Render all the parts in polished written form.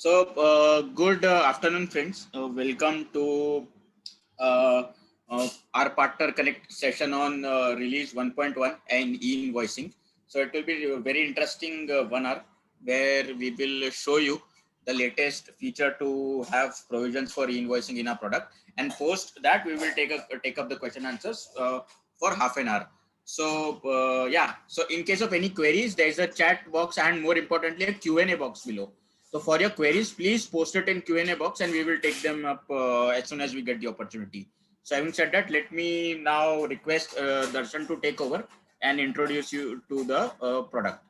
Good afternoon, friends. Welcome to uh, our Partner Connect session on release 1.1 and e-invoicing. So it will be a very interesting 1 hour where we will show you the latest feature to have provisions for e-invoicing in our product, and post that we will take up the question answers for half an hour. So in case of any queries, there is a chat box and more importantly a Q&A box below. So for your queries, please post it in Q&A box and we will take them up as soon as we get the opportunity. So having said that, let me now request Darshan to take over and introduce you to the product.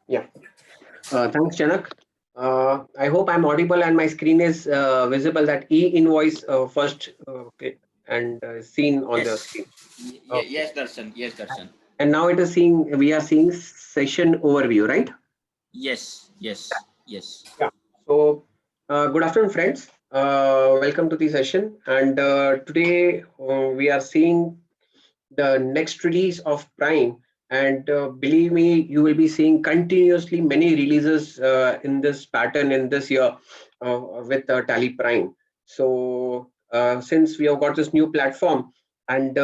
Yeah, thanks, Janak. I hope I'm audible and my screen is visible. That e-invoice first okay, and seen on the screen. Okay. Yes, Darshan. Yes, Darshan. And now it is seeing. We are seeing session overview, right? Yes. Yeah. So, good afternoon, friends. Welcome to the session. And today we are seeing the next release of Prime. And believe me, you will be seeing continuously many releases in this pattern in this year with Tally Prime. So, since we have got this new platform and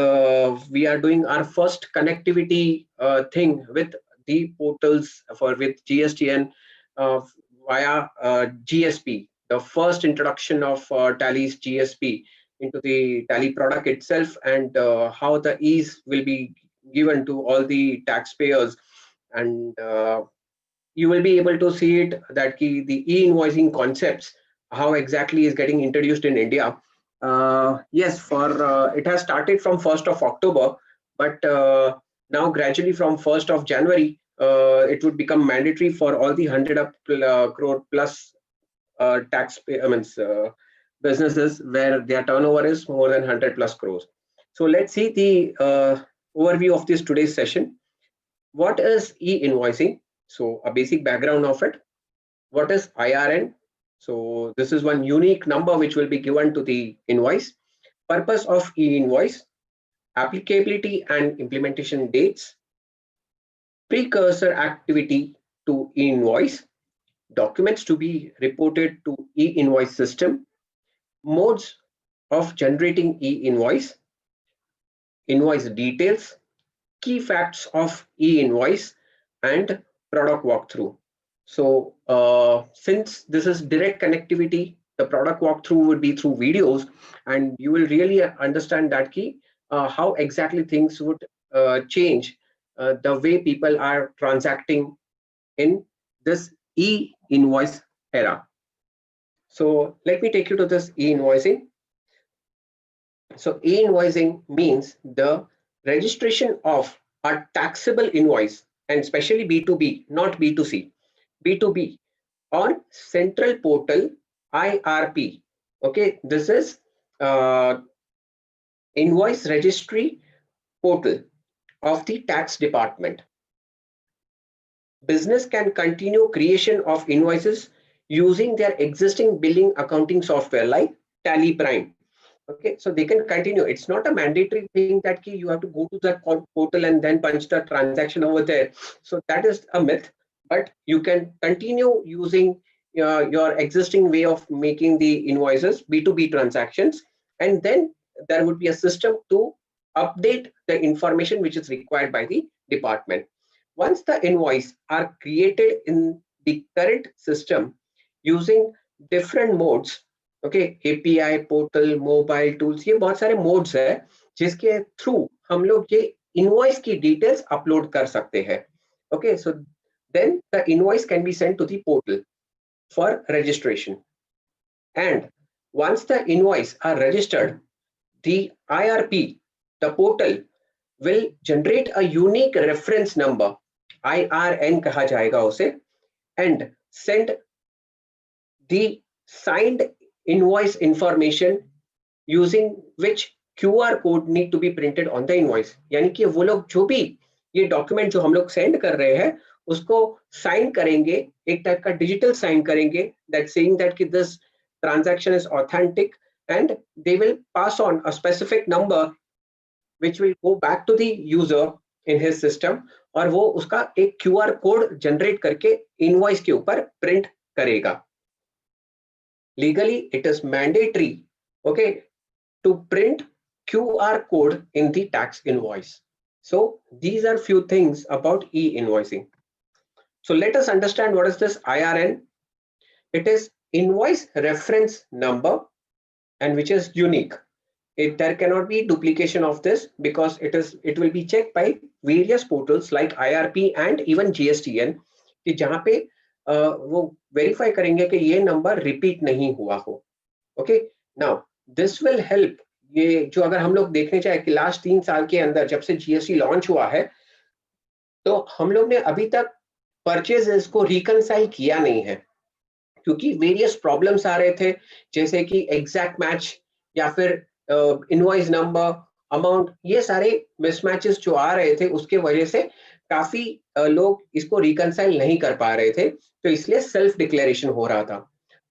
we are doing our first connectivity thing with the portals with GSTN via GSP, the first introduction of Tally's GSP into the Tally product itself, and how the ease will be given to all the taxpayers. And you will be able to see it that the e-invoicing concepts, how exactly is getting introduced in India. Yes, for it has started from 1st of October, but now gradually from 1st of January, it would become mandatory for all the 100 crore plus businesses where their turnover is more than 100 plus crores. So let's see the overview of this today's session. What is e-invoicing? So a basic background of it. What is IRN? So this is one unique number which will be given to the invoice. Purpose of e-invoice, applicability and implementation dates, precursor activity to e-invoice, documents to be reported to e-invoice system, modes of generating e-invoice, invoice details, key facts of e-invoice, and product walkthrough. So since this is direct connectivity, the product walkthrough would be through videos, and you will really understand that key how exactly things would change the way people are transacting in this e-invoice era. So let me take you to this e-invoicing. So e-invoicing means the registration of a taxable invoice, and especially B2B, not B2C, B2B on central portal IRP. Okay, this is invoice registry portal of the tax department. Business can continue creation of invoices using their existing billing accounting software like Tally Prime. Okay, so they can continue. It's not a mandatory thing that you have to go to the portal and then punch the transaction over there. So that is a myth, but you can continue using your existing way of making the invoices, B2B transactions, and then there would be a system to update the information which is required by the department. Once the invoice are created in the current system using different modes, okay API portal mobile tools, ये बहुत सारे modes है जिसके through हम लोग ये invoice की details upload कर सकते हैं. Okay, so then the invoice can be sent to the portal for registration, and once the invoice are registered, the IRP, the portal, will generate a unique reference number, IRN कहा जाएगा उसे, and send the signed invoice information using which QR code need to be printed on the invoice. यानी कि वो लोग जो भी ये डॉक्यूमेंट जो हम लोग सेंड कर रहे हैं उसको साइन करेंगे, एक टाइप का डिजिटल साइन करेंगे, that saying that कि this transaction is authentic, and they will pass on a specific number which will go back to the user in his system, और वो उसका एक QR कोड जनरेट करके invoice के ऊपर print करेगा. legally it is mandatory, okay, to print QR code in the tax invoice. So these are few things about e-invoicing. So let us understand what is this IRN. It is invoice reference number, and which is unique. There cannot be duplication of this because it will be checked by various portals like IRP and even GSTN, कि जहाँ पे वो verify करेंगे कि ये number repeat नहीं हुआ हो. Okay, now this will help. ये जो अगर हम लोग देखने चाहे कि लास्ट 3 साल के अंदर जब से जीएसटी लॉन्च हुआ है, तो हम लोग ने अभी तक परचेजेस को रिकनसाइल किया नहीं है, क्योंकि वेरियस प्रॉब्लम्स आ रहे थे, जैसे कि एग्जैक्ट मैच या फिर इनवॉइस नंबर, अमाउंट, ये सारे मिसमैचेस जो आ रहे थे उसके वजह से काफी लोग इसको रिकनसाइल नहीं कर पा रहे थे, तो इसलिए सेल्फ डिक्लेरेशन हो रहा था.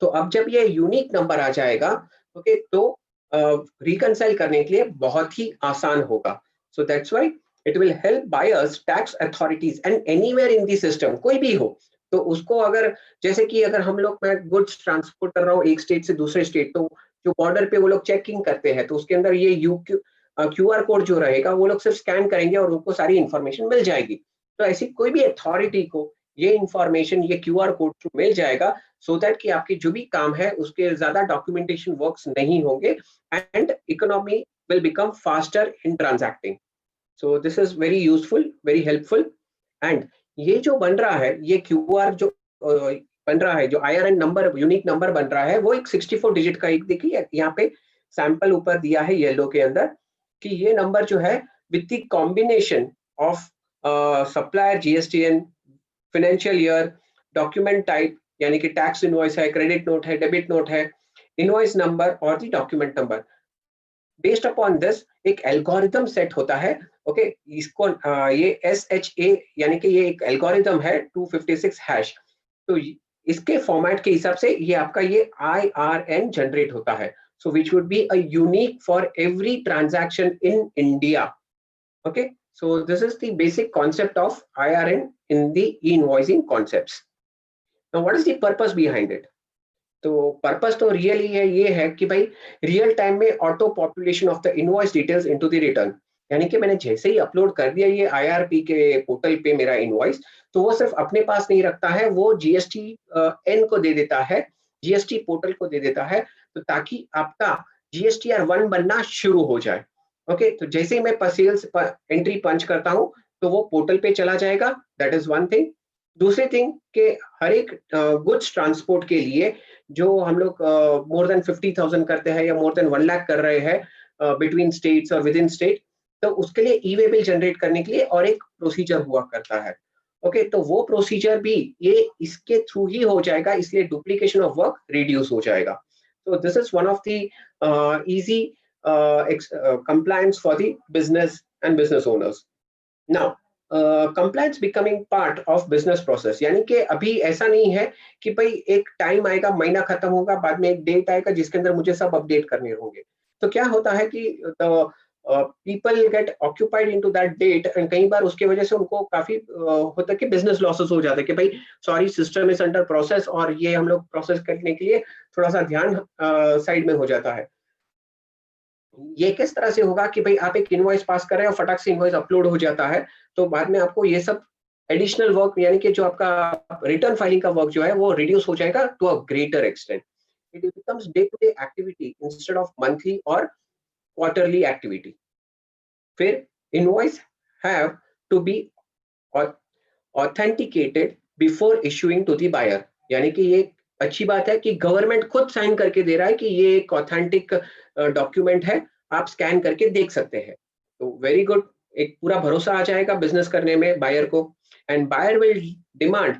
तो अब जब ये यूनिक नंबर आ जाएगा, ओके, तो रिकनसाइल करने के लिए बहुत ही आसान होगा. So that's why it will help buyers, tax authorities and anywhere in the system, कोई भी हो, तो उसको अगर, जैसे कि अगर हम लोग, मैं गुड्स ट्रांसपोर्ट कर रहा हूँ एक स्टेट से दूसरे स्टेट, तो जो बॉर्डर पे वो लोग चेकिंग करते हैं, तो उसके अंदर ये QR कोड जो रहेगा वो लोग सिर्फ स्कैन करेंगे और उनको सारी इंफॉर्मेशन मिल जाएगी. तो ऐसी कोई भी अथॉरिटी को ये इंफॉर्मेशन, ये QR कोड मिल जाएगा, सो दैट कि आपकी जो भी काम है उसके ज्यादा डॉक्यूमेंटेशन वर्क्स नहीं होंगे and economy will become faster in transacting. So this is very useful, very helpful. And ये जो बन रहा है, ये QR जो बन रहा है, जो IRN नंबर, यूनिक नंबर बन रहा है, वो एक 64 डिजिट का, एक देखिए यहाँ पे सैंपल ऊपर दिया है येलो के अंदर, कि ये नंबर जो है with the combination of supplier, GSTN, financial year, document type, यानी कि टैक्स इनवॉइस है, क्रेडिट नोट है, डेबिट नोट है, इनवॉइस नंबर और the document number. Based upon this एक एल्गोरिथम सेट होता है. ओके, इसको ये SHA, यानी कि ये एक एल्गोरिथम है 256 हैश. तो इसके फॉर्मेट के हिसाब से ये आपका ये IRN जनरेट होता है. So which would be a unique for every transaction in India. Okay, so this is the basic concept of IRN in the e-invoicing concepts. Now what is the purpose behind it? तो purpose तो really है, ये है कि भाई real time में auto population of the invoice details into the return, यानी कि मैंने जैसे ही अपलोड कर दिया ये IRP के पोर्टल पे मेरा इनवॉइस, तो वो सिर्फ अपने पास नहीं रखता है, वो GSTN को दे देता है, GST पोर्टल को दे देता है, तो ताकि आपका GSTR1 बनना शुरू हो जाए. ओके, तो जैसे ही मैं सेल्स एंट्री पंच करता हूँ तो वो पोर्टल पे चला जाएगा. That is one thing. दूसरी थिंग के हर एक गुड्स ट्रांसपोर्ट के लिए जो हम लोग मोर देन 50,000 करते हैं या मोर देन 1 लाख कर रहे हैं बिटवीन स्टेट्स और विद इन स्टेट, तो उसके लिए ई-वे बिल जनरेट करने के लिए और एक प्रोसीजर हुआ करता है. ओके, तो वो प्रोसीजर भी ये इसके थ्रू ही हो जाएगा, इसलिए डुप्लीकेशन ऑफ वर्क रिड्यूस हो जाएगा. तो this is one of the easy compliance for the business and business owners. Now compliance becoming part of business process, यानी कि अभी ऐसा नहीं है कि भाई एक टाइम आएगा, महीना खत्म होगा, बाद में एक डेट आएगा जिसके अंदर मुझे सब अपडेट करने होंगे. तो क्या होता है कि people get occupied into that date, and कई बार उसकी वजह से उनको काफी होता है कि बिजनेस लॉसेस हो जाते हैं कि भाई sorry, system is under process और ये हम लोग प्रोसेस करने के लिए थोड़ा सा ध्यान साइड में हो जाता है. ये किस तरह से होगा कि भाई आप एक इनवॉइस पास कर रहे हैं और फटाक से इनवॉइस अपलोड हो जाता है, तो बाद में आपको ये सब एडिशनल वर्क, यानी कि जो आपका रिटर्न फाइलिंग का वर्क जो है वो रिड्यूस हो जाएगा to a greater extent. It becomes day to day activity instead of monthly और क्वार्टरली एक्टिविटी. फिर invoice have to be authenticated before issuing to the buyer, यानी कि ये अच्छी बात है कि गवर्नमेंट खुद साइन करके दे रहा है कि ये एक ऑथेंटिक डॉक्यूमेंट है, आप स्कैन करके देख सकते हैं. तो वेरी गुड, एक पूरा भरोसा आ जाएगा बिजनेस करने में बायर को. And buyer will demand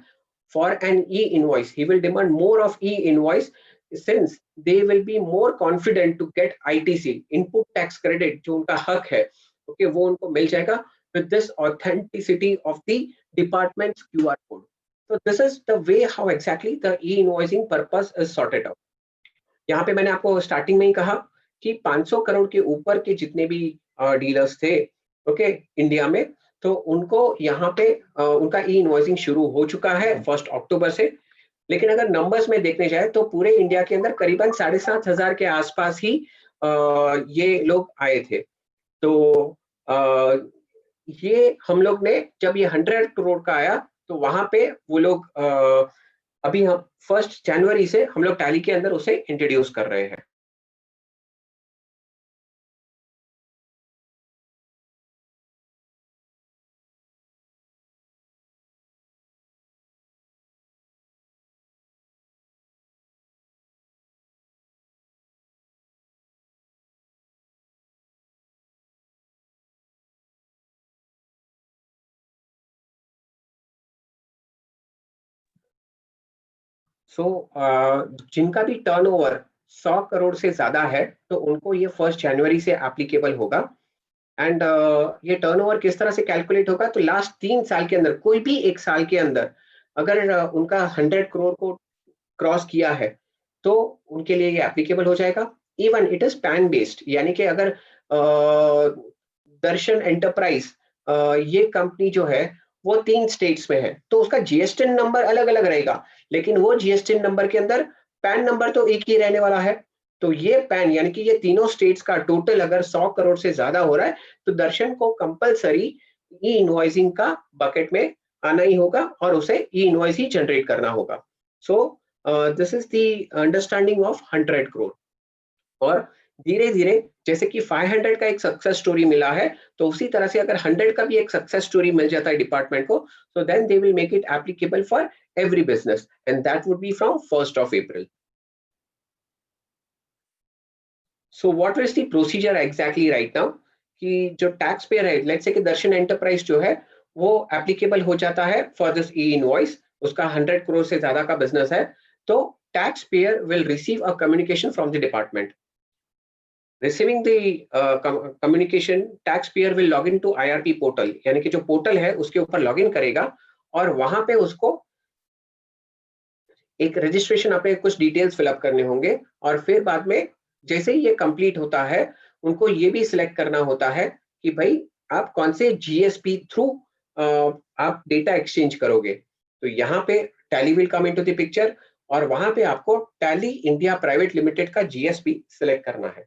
for an e invoice, he will demand more of e invoice since they will be more confident to get ITC, input tax credit, जो उनका हक है, ओके, वो उनको मिल जाएगा with this authenticity of the department's QR code. So this is the way how exactly the e-invoicing purpose is sorted out. यहाँ पे मैंने आपको स्टार्टिंग में ही कहा कि 500 करोड़ के ऊपर के जितने भी डीलर्स थे, ओके, इंडिया में, तो उनको यहाँ पे उनका ई-इनवॉइसिंग शुरू हो चुका है 1 अक्टूबर से. लेकिन अगर नंबर्स में देखने जाए तो पूरे इंडिया के अंदर करीबन 7,500 के आसपास ही ये लोग आए थे। तो ये हम लोग ने जब ये 100 करोड़ का आया तो वहां पे वो लोग अभी हम 1 जनवरी से हम लोग टैली के अंदर उसे इंट्रोड्यूस कर रहे हैं। सो जिनका भी टर्नओवर 100 करोड़ से ज्यादा है तो उनको ये 1 जनवरी से एप्लीकेबल होगा। एंड ये टर्नओवर किस तरह से कैलकुलेट होगा, तो लास्ट 3 साल के अंदर कोई भी एक साल के अंदर अगर उनका 100 करोड़ को क्रॉस किया है तो उनके लिए ये एप्लीकेबल हो जाएगा। Even it is pan based, यानी कि अगर दर्शन एंटरप्राइज ये कंपनी जो है वो 3 स्टेट्स में है तो उसका जीएसटी नंबर अलग अलग रहेगा, लेकिन वो जीएसटी नंबर के अंदर पैन नंबर तो एक ही रहने वाला है। तो ये पैन यानी कि ये तीनों स्टेट्स का टोटल अगर 100 करोड़ से ज्यादा हो रहा है तो दर्शन को कंपलसरी ई इनवॉइसिंग का बकेट में आना ही होगा और उसे ई इनवॉइस ही जनरेट करना होगा। सो this is the understanding of 100 crore. और धीरे धीरे जैसे कि 500 का एक सक्सेस स्टोरी मिला है तो उसी तरह से अगर 100 का भी एक सक्सेस स्टोरी मिल जाता है डिपार्टमेंट को तो then they will make it applicable for every business and that would be from 1 April। So what is the procedure exactly right now कि जो टैक्स पेयर है, लेट्स से कि दर्शन एंटरप्राइज जो है वो एप्लीकेबल हो जाता है फॉर दिस ई इनवॉइस, उसका 100 करोड़ से ज्यादा का बिजनेस है तो tax payer will receive a communication from the department. Receiving the communication, taxpayer will log into IRP portal, यानी कि जो पोर्टल है उसके ऊपर लॉगिन करेगा और वहां पे उसको एक रजिस्ट्रेशन अपने कुछ डिटेल्स फिलअप करने होंगे और फिर बाद में जैसे ही ये कंप्लीट होता है उनको ये भी सिलेक्ट करना होता है कि भाई आप कौन से जीएसपी थ्रू आप डेटा एक्सचेंज करोगे। तो यहाँ पे tally will come into the picture और वहां पे आपको टैली इंडिया प्राइवेट लिमिटेड का जीएसपी सिलेक्ट करना है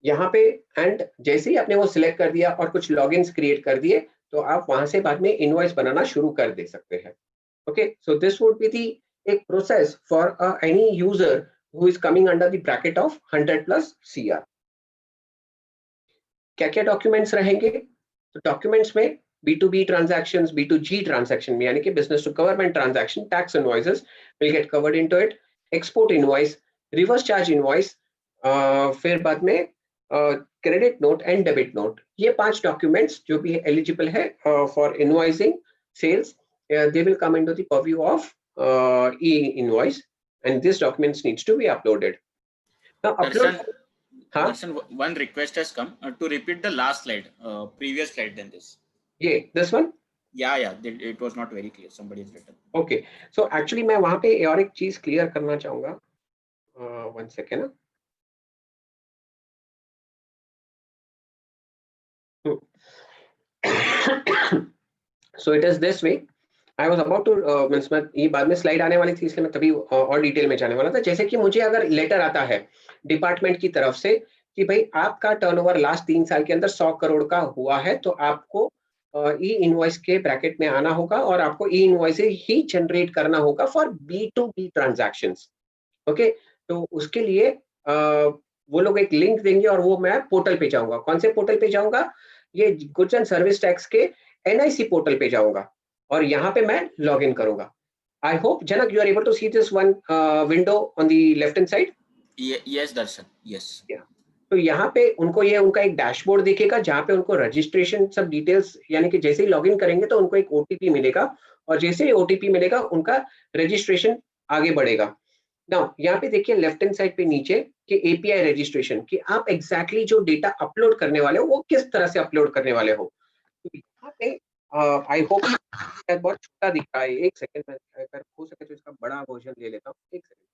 यहाँ पे। एंड जैसे ही आपने वो सिलेक्ट कर दिया और कुछ लॉगिन्स क्रिएट कर दिए तो आप वहां से बाद में इनवॉइस बनाना शुरू कर दे सकते हैं। Okay, so this would be the एक process for any user who is coming under the bracket of 100+ CR. क्या क्या डॉक्यूमेंट्स रहेंगे, तो डॉक्यूमेंट्स में B2B transactions, B2G transaction यानी कि business to government transaction, tax invoices will get covered into it, export invoice, reverse charge invoice, फिर बाद में credit note and debit note, ये 5 डॉक्यूमेंट्स जो भी एलिजिबल है for invoicing sales, they will come into the purview of e-invoice and these documents needs to be uploaded. Now upload. Darshan, हाँ Darshan, one request has come to repeat the last slide, previous slide than this. ये this one. Yeah, it was not very clear. Somebody has written. Okay, so actually मैं वहां पे और एक चीज clear करना चाहूंगा, 1 second. So it is this way, I was about to means मैं ये बाद में स्लाइड आने वाली थी इसलिए मैं तभी और डिटेल में जाने वाला था। जैसे कि मुझे अगर लेटर आता है डिपार्टमेंट की तरफ से कि भाई आपका टर्नओवर लास्ट 3 साल के अंदर 100 करोड़ का हुआ है तो आपको ई इनवॉइस के ब्रैकेट में आना होगा और आपको ई इनवॉइस ही जनरेट करना होगा फॉर B2B ट्रांजैक्शंस। ओके, तो उसके लिए वो लोग एक लिंक देंगे और वो मैं पोर्टल पे जाऊंगा। कौन से पोर्टल पे जाऊंगा, ये गुड्स एंड सर्विस टैक्स के एनआईसी पोर्टल पे जाऊंगा और यहाँ पे मैं लॉग इन करूंगा। I hope Janak you are able to see this one window on the left hand side. Yes, Darshan. Yes. तो यहाँ पे उनको ये उनका एक डैशबोर्ड दिखेगा जहाँ पे उनको रजिस्ट्रेशन सब डिटेल्स, यानी कि जैसे ही लॉगिन करेंगे तो उनको एक ओटीपी मिलेगा और जैसे ही ओटीपी मिलेगा उनका रजिस्ट्रेशन आगे बढ़ेगा। नाउ यहाँ पे देखिए लेफ्ट हैंड साइड पे नीचे कि एपीआई रजिस्ट्रेशन, कि आप एग्जैक्टली जो डेटा अपलोड करने वाले हो वो किस तरह से अपलोड करने वाले हो। तो यहाँ पे आई होप बहुत छोटा दिख रहा है, एक सेकंड में अगर हो सके तो इसका बड़ा वर्जन ले लेता हूँ, एक second.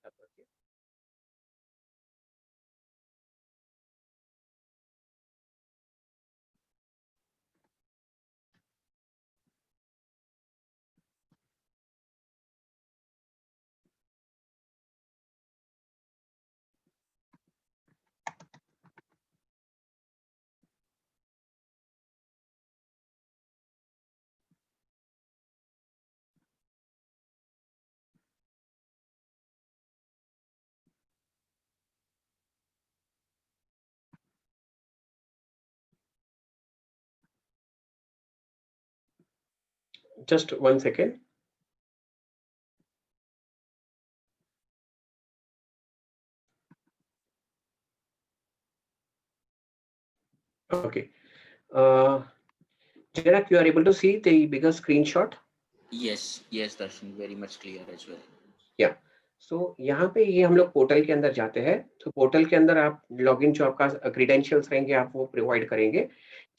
just 1 second. Okay. Janak, you are able to see the bigger screenshot? Yes, yes, Darshan, very much clear as well. Yeah. So यहाँ पे ये हम लोग पोर्टल के अंदर जाते हैं, तो पोर्टल के अंदर आप लॉगिन जो आपका क्रीडेंशियल्स रहेंगे आप वो प्रोवाइड करेंगे।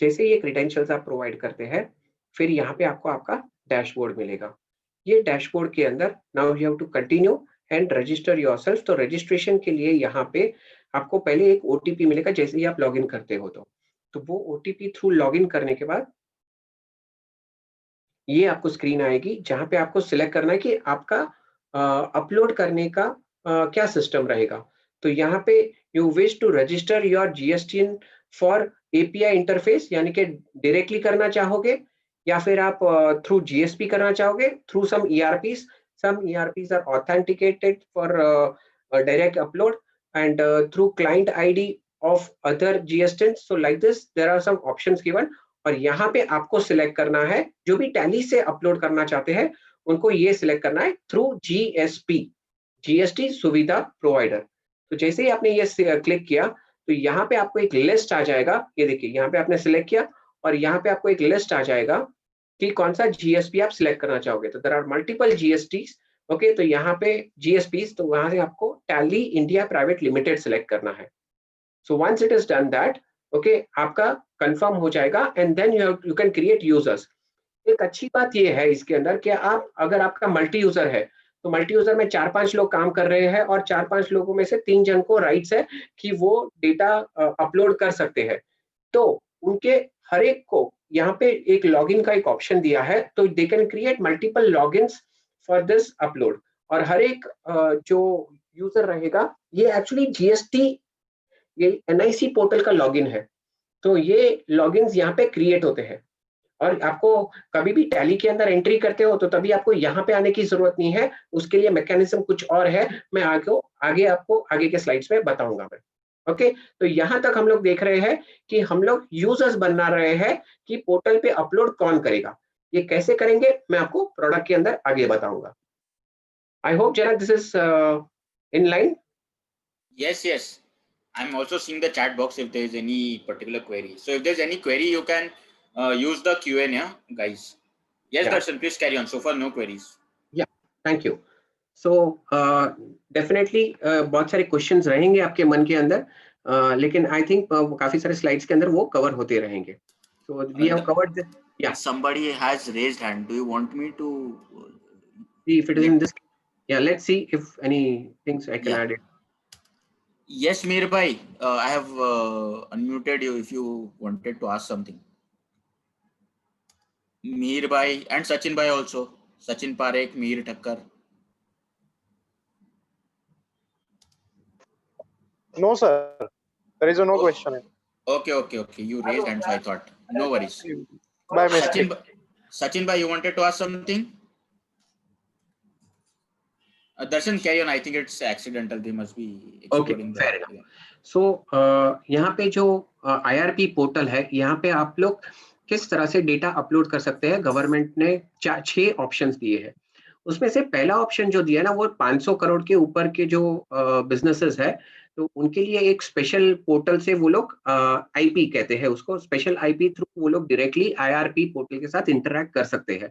जैसे ये क्रीडेंशियल्स आप प्रोवाइड करते हैं, फिर यहाँ पे आपको आपका डैशबोर्ड मिलेगा। ये डैशबोर्ड के अंदर now you have to continue and register yourself. तो रजिस्ट्रेशन के लिए यहाँ पे आपको पहले एक ओटीपी मिलेगा जैसे ही आप लॉगिन करते हो तो वो ओटीपी थ्रू लॉगिन करने के बाद ये आपको स्क्रीन आएगी जहाँ पे आपको सिलेक्ट करना है कि आपका अपलोड करने का क्या सिस्टम रहेगा। तो यहाँ पे you wish to register your GSTN for API interface, यानी कि डायरेक्टली करना चाहोगे या फिर आप थ्रू जीएसपी करना चाहोगे through some ERPs. Some ERPs are authenticated for direct upload and through client ID of other GSTINs. So like this, there are some options given. और यहाँ पे आपको सिलेक्ट करना है जो भी टैली से अपलोड करना चाहते हैं उनको ये सिलेक्ट करना है थ्रू जीएसपी, जीएसटी सुविधा प्रोवाइडर। तो जैसे ही आपने ये क्लिक किया तो यहाँ पे आपको एक लिस्ट आ जाएगा। ये देखिए यहाँ पे आपने सिलेक्ट किया और यहाँ पे आपको एक लिस्ट आ जाएगा कि कौन सा जीएसपी आप सिलेक्ट करना चाहोगे। तो there are multiple GSTs. Okay, तो यहाँ पे जीएसपीज, तो वहां से आपको Tally India private limited select करना है। So once it is done that, okay, आपका कंफर्म हो जाएगा and then you can create users. एक अच्छी बात ये है इसके अंदर कि आप अगर आपका मल्टी यूजर है तो मल्टी यूजर में 4-5 लोग काम कर रहे हैं और 4-5 लोगों में से 3 जन को राइट्स है कि वो डेटा अपलोड कर सकते हैं। तो उनके हर एक को यहाँ पे एक लॉगिन का एक ऑप्शन दिया है, तो they can create multiple logins for this upload. और हर एक जो यूजर रहेगा ये एक्चुअली जीएसटी, ये एनआईसी पोर्टल का लॉगिन है। तो ये लॉगिन्स यहाँ पे क्रिएट होते हैं और आपको कभी भी टैली के अंदर एंट्री करते हो तो तभी आपको यहाँ पे आने की जरूरत नहीं है, उसके लिए मैकेनिज्म कुछ और है। मैं आगे आपको आगे के स्लाइड्स में बताऊंगा मैं। ओके, तो यहाँ तक हम लोग देख रहे हैं कि हम लोग यूजर्स बना रहे हैं कि पोर्टल पे अपलोड कौन करेगा। ये कैसे करेंगे मैं आपको प्रोडक्ट के अंदर आगे बताऊंगा। आई hope Janak this is in line. Yes, yes. I'm also seeing the chat box if there is any particular query. So if there's any query, you can use the Q&A, yeah, guys. Yes, Darshan, please carry on. So far, no queries. Yeah, thank you. So definitely बहुत सारे questions रहेंगे आपके मन के अंदर, लेकिन I think काफी सारे स्लाइड्स के अंदर वो कवर होते रहेंगे। So we have covered this. Yeah. Somebody has raised hand. Do you want me to see if it is in this? Yeah, let's see if any things I can add it. Yes, Mir bhai, I have unmuted you if you wanted to ask something. Mir bhai and Sachin bhai also. Sachin Parekh, Mir Thakkar. No, sir. There is no question. Okay. You raised hand, so I thought. No worries. By mistake. Sachin bhai, you wanted to ask something? Darshan, carry on. I think it's accidental. They must be exploring. Okay, fair enough. So यहाँ पे जो IRP portal है, यहाँ पे आप लोग किस तरह से डेटा अपलोड कर सकते हैं। गवर्नमेंट ने 6 ऑप्शंस दिए हैं। उसमें से पहला ऑप्शन जो दिया है ना, वो 500 करोड़ के ऊपर के जो बिजनेसेस है, तो उनके लिए एक स्पेशल पोर्टल से वो लोग आईपी कहते हैं उसको, स्पेशल आईपी थ्रू वो लोग डायरेक्टली आईआरपी पोर्टल के साथ इंटरैक्ट कर सकते हैं।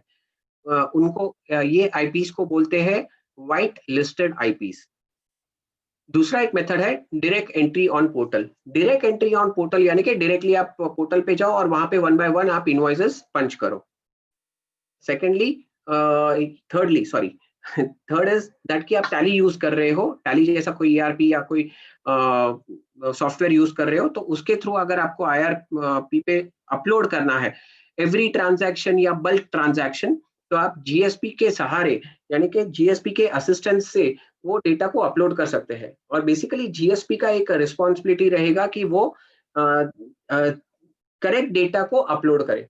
उनको ये आईपीस को बोलते हैं व्हाइट लिस्टेड आईपीस। दूसरा एक मेथड है direct entry on portal. Direct entry on portal यानी कि डायरेक्टली आप पोर्टल पे जाओ और वहां पे 1 by 1 आप इनवॉइसेस पंच करो। सेकेंडली थर्ड इज दैट कि आप टैली यूज कर रहे हो, टैली जैसा कोई ईआरपी या कोई सॉफ्टवेयर यूज कर रहे हो, तो उसके थ्रू अगर आपको आईआरपी पे अपलोड करना है एवरी ट्रांजैक्शन या बल्क ट्रांजैक्शन, तो आप जीएसपी के सहारे यानी कि जीएसपी के असिस्टेंस से वो डेटा को अपलोड कर सकते हैं। और बेसिकली जीएसपी का एक रिस्पॉन्सिबिलिटी रहेगा कि वो करेक्ट डेटा को अपलोड करे।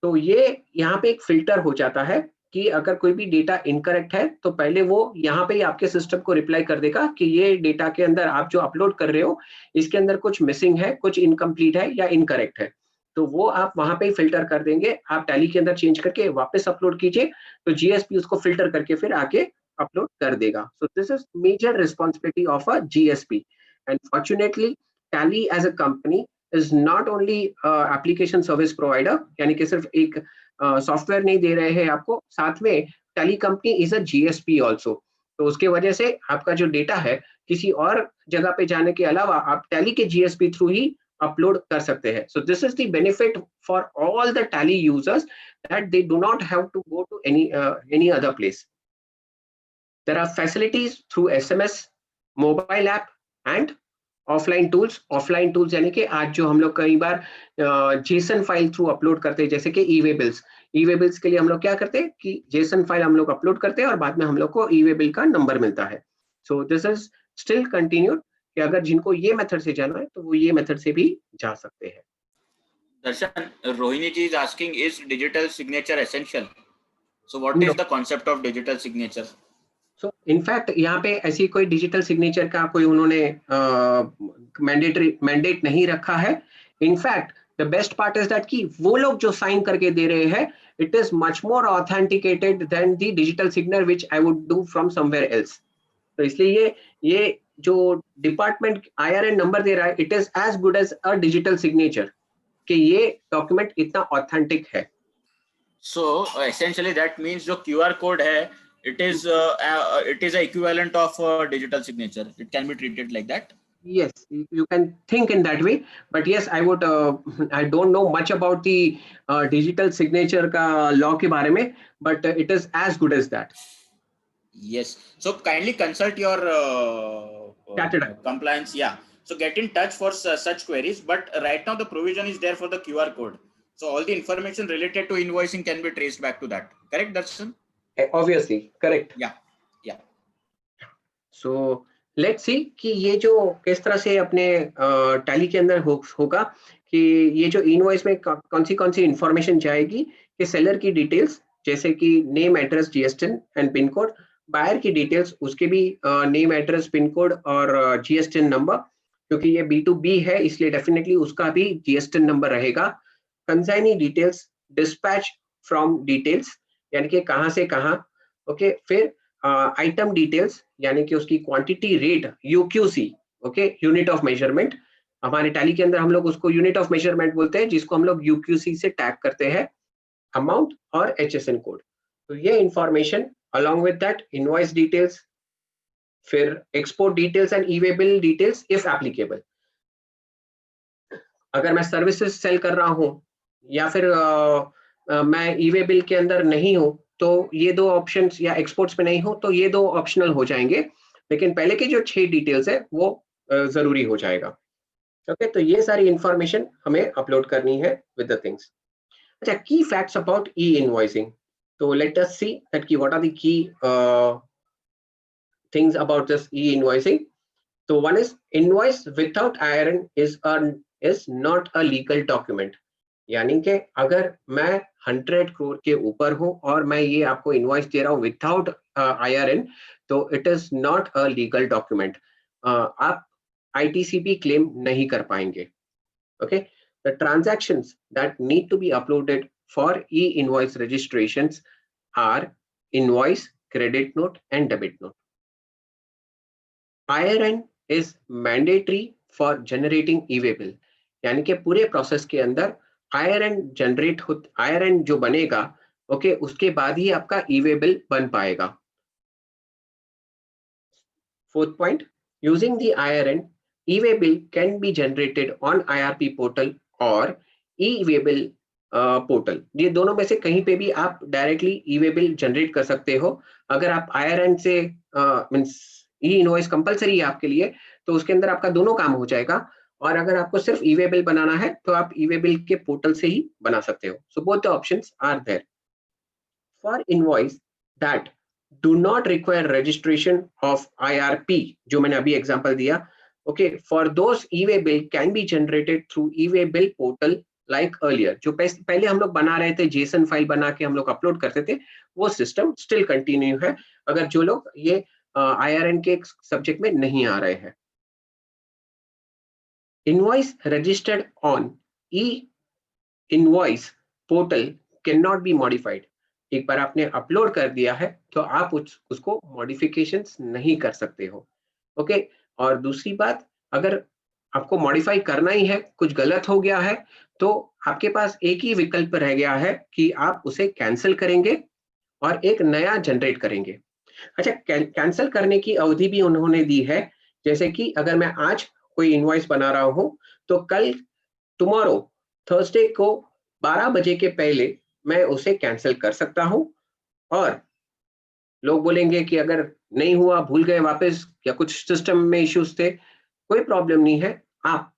तो ये यहाँ पे एक फिल्टर हो जाता है कि अगर कोई भी डेटा इनकरेक्ट है तो पहले वो यहाँ पे ही आपके सिस्टम को रिप्लाई कर देगा कि ये डेटा के अंदर आप जो अपलोड कर रहे हो इसके अंदर कुछ मिसिंग है, कुछ इनकम्प्लीट है या इनकरेक्ट है। तो वो आप वहां पे ही फिल्टर कर देंगे, आप टैली के अंदर चेंज करके वापस अपलोड कीजिए, तो जीएसपी उसको फिल्टर करके फिर आके अपलोड कर देगा. So this is major responsibility of a GSP. And fortunately Tally as a company is not only application service provider, यानी कि सिर्फ एक सॉफ्टवेयर नहीं दे रहे हैं आपको, साथ में tally company is a GSP also. तो उसके वजह से आपका जो डेटा है किसी और जगह पे जाने के अलावा आप टैली के जीएसपी थ्रू ही अपलोड कर सकते हैं. So this is the benefit for all the Tally users, that they do not have to go to any other place. There are facilities through SMS, mobile app and offline tools यानी कि आज जो हम लोग कई बार JSON file through upload करते हैं, जैसे कि ई-वे बिल्स के लिए हम लोग क्या करते हैं कि जेसन फाइल हम लोग अपलोड करते हैं और बाद में हम लोग को ई-वे बिल का नंबर मिलता है. सो दिस इज स्टिल कंटिन्यूड कि अगर जिनको ये मेथड से जाना है तो वो ये मेथड से भी जा सकते हैं. Darshan, Rohini ji is asking, is digital signature essential? So what No. is the concept of digital signature? So in fact यहाँ पे ऐसी कोई डिजिटल सिग्नेचर का कोई उन्होंने मैंडेट नहीं रखा है. In fact the best part is that कि वो लोग जो साइन करके दे रहे हैं, it is much more authenticated than the digital signer which I would do from somewhere else. तो इसलिए ये जो डिपार्टमेंट IRN नंबर दे रहा है, it is as good as a digital signature कि ये डॉक्यूमेंट इतना ऑथेंटिक है. So essentially that means जो QR code है, it is a equivalent of digital signature. It can be treated like that. Yes, you can think in that way, but yes, I would. I don't know much about the digital signature का law के बारे में, but it is as good as that. Yes. So kindly consult your Chartered compliance. Yeah. So get in touch for such queries. But right now the provision is there for the QR code. So all the information related to invoicing can be traced back to that. Correct, Darshan? Obviously, correct. Yeah. Yeah. So let's see कि ये जो किस तरह से अपने tally के अंदर होगा कि ये जो इनवॉइस में कौन सी इंफॉर्मेशन जाएगी कि सेलर की डिटेल्स जैसे कि name, address, GSTIN and pin code, buyer की डिटेल्स उसके भी नेम, एड्रेस, पिन कोड और जीएसटिन नंबर, क्योंकि ये B2B है इसलिए डेफिनेटली उसका भी जीएसटिन नंबर रहेगा. Consignee details, dispatch from details यानी कि कहाँ से कहाँ. ओके, फिर आइटम डिटेल्स यानी कि उसकी quantity, rate, UQC, okay, unit of measurement. हमारे टैली के अंदर हम लोग उसको यूनिट ऑफ मेजरमेंट बोलते हैं, जिसको हम लोग यूक्यूसी से टैग करते हैं, अमाउंट और HSN कोड. तो ये information along with that invoice details, फिर export details and e-way bill details if applicable. अगर मैं सर्विसेज सेल कर रहा हूं या फिर मैं ई-वे बिल के अंदर नहीं हूं तो ये दो ऑप्शंस, या एक्सपोर्ट्स में नहीं हो तो ये दो ऑप्शनल हो जाएंगे, लेकिन पहले के जो 6 डिटेल्स है वो जरूरी हो जाएगा. ओके, तो ये सारी इंफॉर्मेशन हमें अपलोड करनी है विद द थिंग्स. अच्छा, key facts about e invoicing. तो लेट अस सी दैट की what are the key things about this e-invoicing. So one is invoice without IRN is not a legal document. यानी कि अगर मैं 100 करोड़ के ऊपर हूं और मैं ये आपको इनवॉइस दे रहा हूं विदाउट IRN, तो it is not a legal document. आप ITCP क्लेम नहीं कर पाएंगे. Okay, the transactions that need to be uploaded for e invoice registrations are invoice, credit note and debit note. IRN is mandatory for generating e-way bill. यानी कि पूरे process के अंदर IRN जो बनेगा, ओके, उसके बाद ही आपका e-way bill बन पाएगा. Fourth point, using the IRN, e-way bill can be generated on IRP portal और e-way bill पोर्टल. ये दोनों में से कहीं पे भी आप डायरेक्टली ई-वे बिल जनरेट कर सकते हो. अगर आप IRN से मींस ई-इनवॉइस कंपलसरी है आपके लिए, तो उसके अंदर आपका दोनों काम हो जाएगा. और अगर आपको सिर्फ ई-वे बिल बनाना है तो आप ई-वे बिल के पोर्टल से ही बना सकते हो. So both the options are there. For invoice that do not require registration of IRP, जो मैंने अभी एग्जांपल दिया, okay, for those e way bill can be generated through e way bill portal like earlier. जो पहले हम लोग बना रहे थे, जेसन फाइल बना के हम लोग अपलोड करते थे, वो सिस्टम स्टिल कंटिन्यू है अगर जो लोग ये IRN के सब्जेक्ट में नहीं आ रहे हैं. Invoice registered on invoice portal can not be modified. एक बार आपने अपलोड कर दिया है तो आप उसको मॉडिफिकेशंस नहीं कर सकते हो। ओके, और दूसरी बात, अगर आपको मॉडिफाई करना ही है, कुछ गलत हो गया है, तो आपके पास एक ही विकल्प रह गया है कि आप उसे कैंसिल करेंगे और एक नया जनरेट करेंगे। अच्छा, कैंसिल करने की अवधि भी उन्होंने दी है, जैसे कि अगर मैं आज कोई इनवॉइस बना रहा हूं तो कल टुमारो थर्सडे को 12 बजे के पहले मैं उसे कैंसिल कर सकता हूं। और लोग बोलेंगे कि अगर नहीं हुआ, भूल गए वापस, या कुछ सिस्टम में इश्यूज थे, कोई प्रॉब्लम नहीं है। आप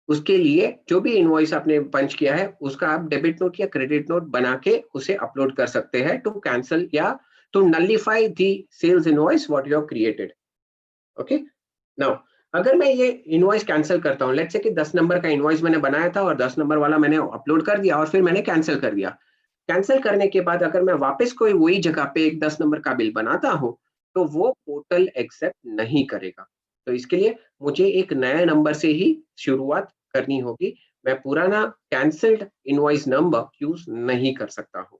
उसके लिए जो भी इनवॉइस आपने पंच किया है उसका आप डेबिट नोट या क्रेडिट नोट बना के उसे अपलोड कर सकते हैं टू कैंसिल या to nullify the sales invoice what you have created. Okay, now अगर मैं ये इनवॉइस कैंसिल करता हूँ, लेट्स से कि 10 नंबर का इनवॉइस मैंने बनाया था और 10 नंबर वाला मैंने अपलोड कर दिया और फिर मैंने कैंसिल कर दिया। कैंसिल करने के बाद अगर मैं वापस कोई वही जगह पे एक 10 नंबर का बिल बनाता हूँ तो वो पोर्टल एक्सेप्ट नहीं करेगा। तो इसके लिए मुझे एक नए नंबर से ही शुरुआत करनी होगी। मैं पुराना कैंसिल्ड इनवॉइस नंबर यूज नहीं कर सकता हूँ।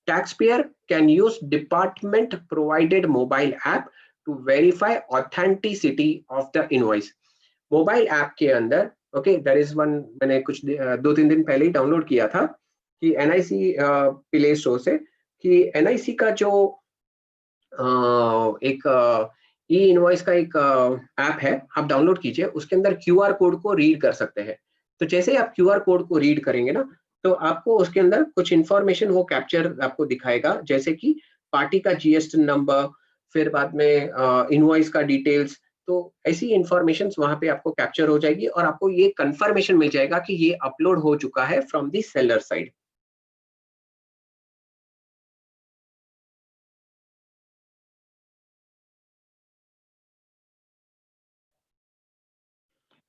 Taxpayer can use department provided mobile app to verify authenticity of the invoice. Mobile app के अंदर, ओके, देयर इज वन, मैंने कुछ 2-3 दिन पहले ही डाउनलोड किया था कि एनआईसी प्ले स्टोर से, कि एनआईसी का जो एक ई इनवॉइस का एक ऐप है, आप डाउनलोड कीजिए, उसके अंदर क्यूआर कोड को रीड कर सकते हैं। तो जैसे ही आप क्यूआर कोड को रीड करेंगे ना, तो आपको उसके अंदर कुछ इंफॉर्मेशन वो कैप्चर आपको दिखाएगा, जैसे कि पार्टी का जीएसटी नंबर, फिर बाद में इनवॉइस का डिटेल्स। तो ऐसी इंफॉर्मेशन वहां पे आपको कैप्चर हो जाएगी और आपको ये कंफर्मेशन मिल जाएगा कि ये अपलोड हो चुका है from the seller side.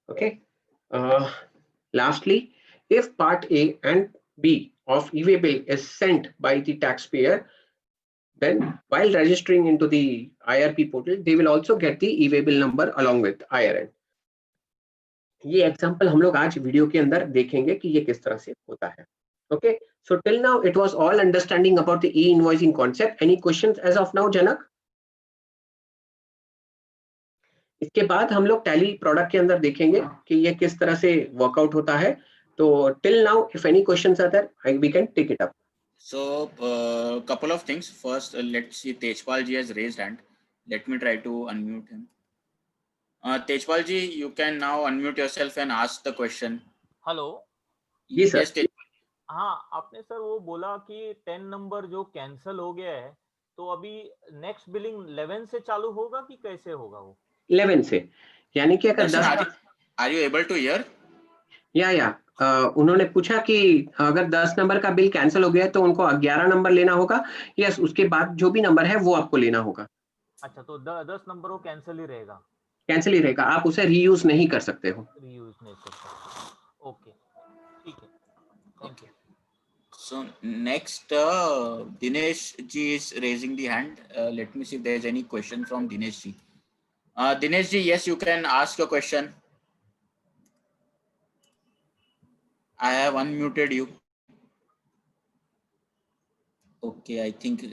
Okay. Lastly, if Part A and B of e-way bill is sent by the taxpayer, then while registering into the IRP portal, they will also get the e-way bill number along with IRN. ये example हम लोग आज video के अंदर देखेंगे कि ये किस तरह से होता है। Okay. So till now it was all understanding about the e-invoicing concept. Any questions as of now, जनक? इसके बाद हम लोग टैली प्रोडक्ट के अंदर देखेंगे कि ये किस तरह से वर्कआउट होता है। तो till now if any questions are there we can take it up. So couple of things. First, let's see, Tejpal ji has raised hand. Let me try to unmute him. Tejpal ji, you can now unmute yourself and ask the question. Hello. जी sir. Yes, Tejpal. हाँ, आपने sir वो बोला कि 10 number जो cancel हो गया है, तो अभी नेक्स्ट बिलिंग 11 से चालू होगा कि कैसे होगा वो? 11 से, यानी कि अगर 10, Are you able to hear? या उन्होंने पूछा कि अगर 10 नंबर का बिल कैंसिल हो गया है तो उनको 11 नंबर लेना होगा। यस, उसके बाद जो भी नंबर है वो आपको लेना होगा। अच्छा, तो 10 नंबर वो कैंसिल ही रहेगा? कैंसिल ही रहेगा, आप उसे रीयूज नहीं कर सकते हो। रीयूज नहीं कर सकते। ओके, ठीक है, thank you. So next, Dinesh ji is raising the hand. Let me see if there is any question from Dinesh ji. Dinesh ji, yes, you can ask your question. I have unmuted you. Okay, I think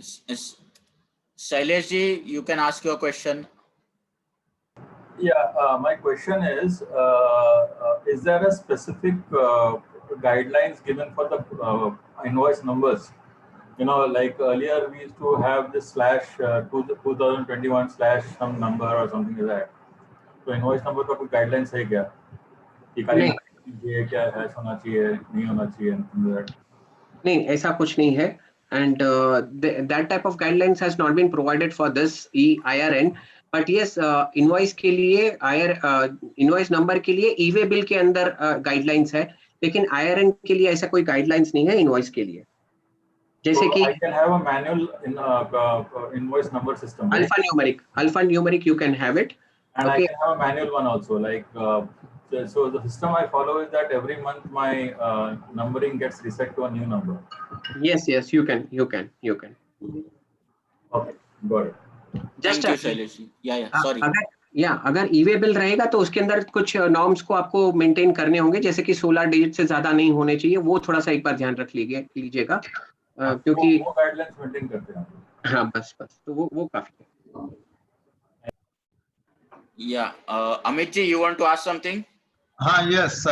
Shailesh ji, you can ask your question. Yeah, my question is there a specific guidelines given for the invoice numbers? You know, like earlier we used to have this slash 2021 slash some number or something like that. तो invoice number का कोई guidelines है क्या? कि खाली ये क्या hash होना चाहिए, नहीं होना चाहिए, नहीं, ऐसा कुछ नहीं है। And that type of guidelines has not been provided for this IRN. But yes, invoice के लिए invoice number के लिए e-way bill के अंदर guidelines है, लेकिन IRN के लिए ऐसा कोई guidelines नहीं है invoice के लिए। जैसे कि I can have a manual in invoice number system, right? Alphanumeric you can have it. And Okay. I can have a manual one also, like so the system I follow is that every month my numbering gets reset to a new number. Yes, you can. Okay, got it. Just Thank you, Shailesh ji. Yeah, sorry. या अगर e-way bill रहेगा तो उसके अंदर कुछ norms को आपको maintain करने होंगे, जैसे कि 16 डिजिट से ज्यादा नहीं होने चाहिए, वो थोड़ा सा एक बार ध्यान रख लीजिएगा, क्योंकि वो गाइडलाइंस मेंटेन करते हैं। हाँ बस तो वो काफी है। Amit ji, you want to ask something? हाँ यस,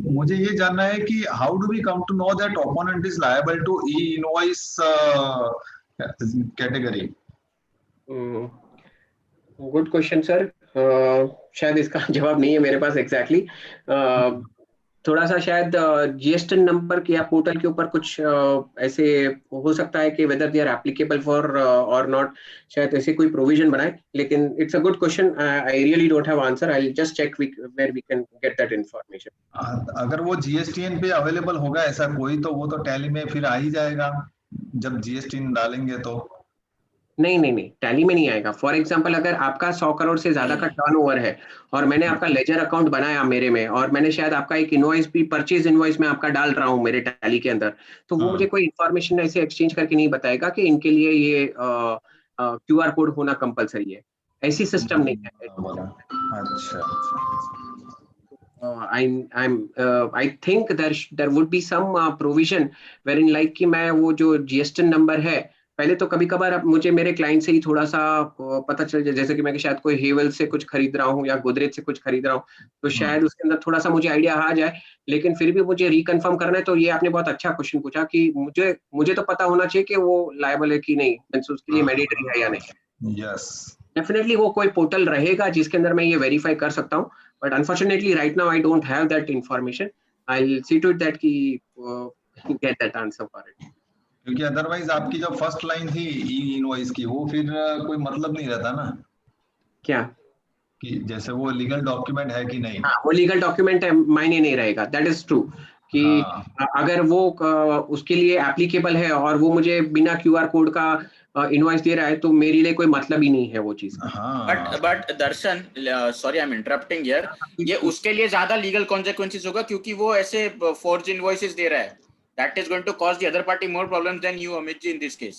मुझे ये जानना है कि how do we come to know that opponent is liable to e invoice category? Good question sir. शायद इसका जवाब नहीं है मेरे पास एग्जैक्टली। थोड़ा सा शायद जीएसटी नंबर के या पोर्टल के ऊपर कुछ ऐसे हो सकता है कि whether they are applicable for और नॉट, शायद ऐसे कोई प्रोविजन बनाए, लेकिन it's a good question. I really don't have answer, I will just check where we can get that information. अगर वो जीएसटीएन पे अवेलेबल होगा ऐसा कोई, तो वो तो टैली में फिर आ ही जाएगा जब जीएसटीएन डालेंगे तो। नहीं, टैली में नहीं आएगा। फॉर एग्जांपल अगर आपका 100 करोड़ से ज्यादा का टर्नओवर है और मैंने आपका लेजर अकाउंट बनाया मेरे में, और मैंने शायद आपका एक इनवॉइस भी, परचेज इनवॉइस में आपका डाल रहा हूं मेरे टैली के अंदर, तो वो मुझे कोई इन्फॉर्मेशन ऐसे एक्सचेंज करके नहीं बताएगा कि इनके लिए ये क्यूआर कोड होना कंपलसरी है। ऐसी सिस्टम नहीं है। अच्छा। I think there would be some provision wherein like कि मैं वो जो जीएसटी नंबर है, पहले तो कभी कभार अब मुझे मेरे क्लाइंट से ही थोड़ा सा पता चल जाए, जैसे कि मैं शायद कोई हेवल से कुछ खरीद रहा हूँ या गोदरेज से कुछ खरीद रहा हूँ, तो शायद उसके अंदर थोड़ा सा मुझे आइडिया आ जाए, लेकिन फिर भी मुझे रिकन्फर्म करना है। तो ये आपने बहुत अच्छा क्वेश्चन पूछा कि मुझे तो पता होना चाहिए कि वो लायबल है कि नहीं, उसके लिए मैंडेटरी है या नहीं। यस, डेफिनेटली वो कोई पोर्टल रहेगा जिसके अंदर मैं ये वेरीफाई कर सकता हूँ, but unfortunately right now I don't have that information. I will see to it that कि get that answer for it, क्योंकि अदरवाइज आपकी जो फर्स्ट लाइन थी ई इनवॉइस की, वो फिर कोई मतलब नहीं रहता ना, क्या कि जैसे वो लीगल डॉक्यूमेंट है कि नहीं। हाँ, वो लीगल डॉक्यूमेंट है, मायने नहीं रहेगा। दैट इज ट्रू कि अगर वो उसके लिए एप्लीकेबल है और वो मुझे बिना क्यूआर कोड का इनवॉइस दे रहा है, तो मेरे लिए कोई मतलब ही नहीं है वो चीज का। But Darshan, sorry I am interrupting here, ये उसके लिए ज्यादा लीगल कॉन्सिक्वेंसेस होगा क्योंकि वो ऐसे फोर्ज इनवॉइसेस दे रहा है। That is going to cause the other party more problems than you, Amit ji, in this case.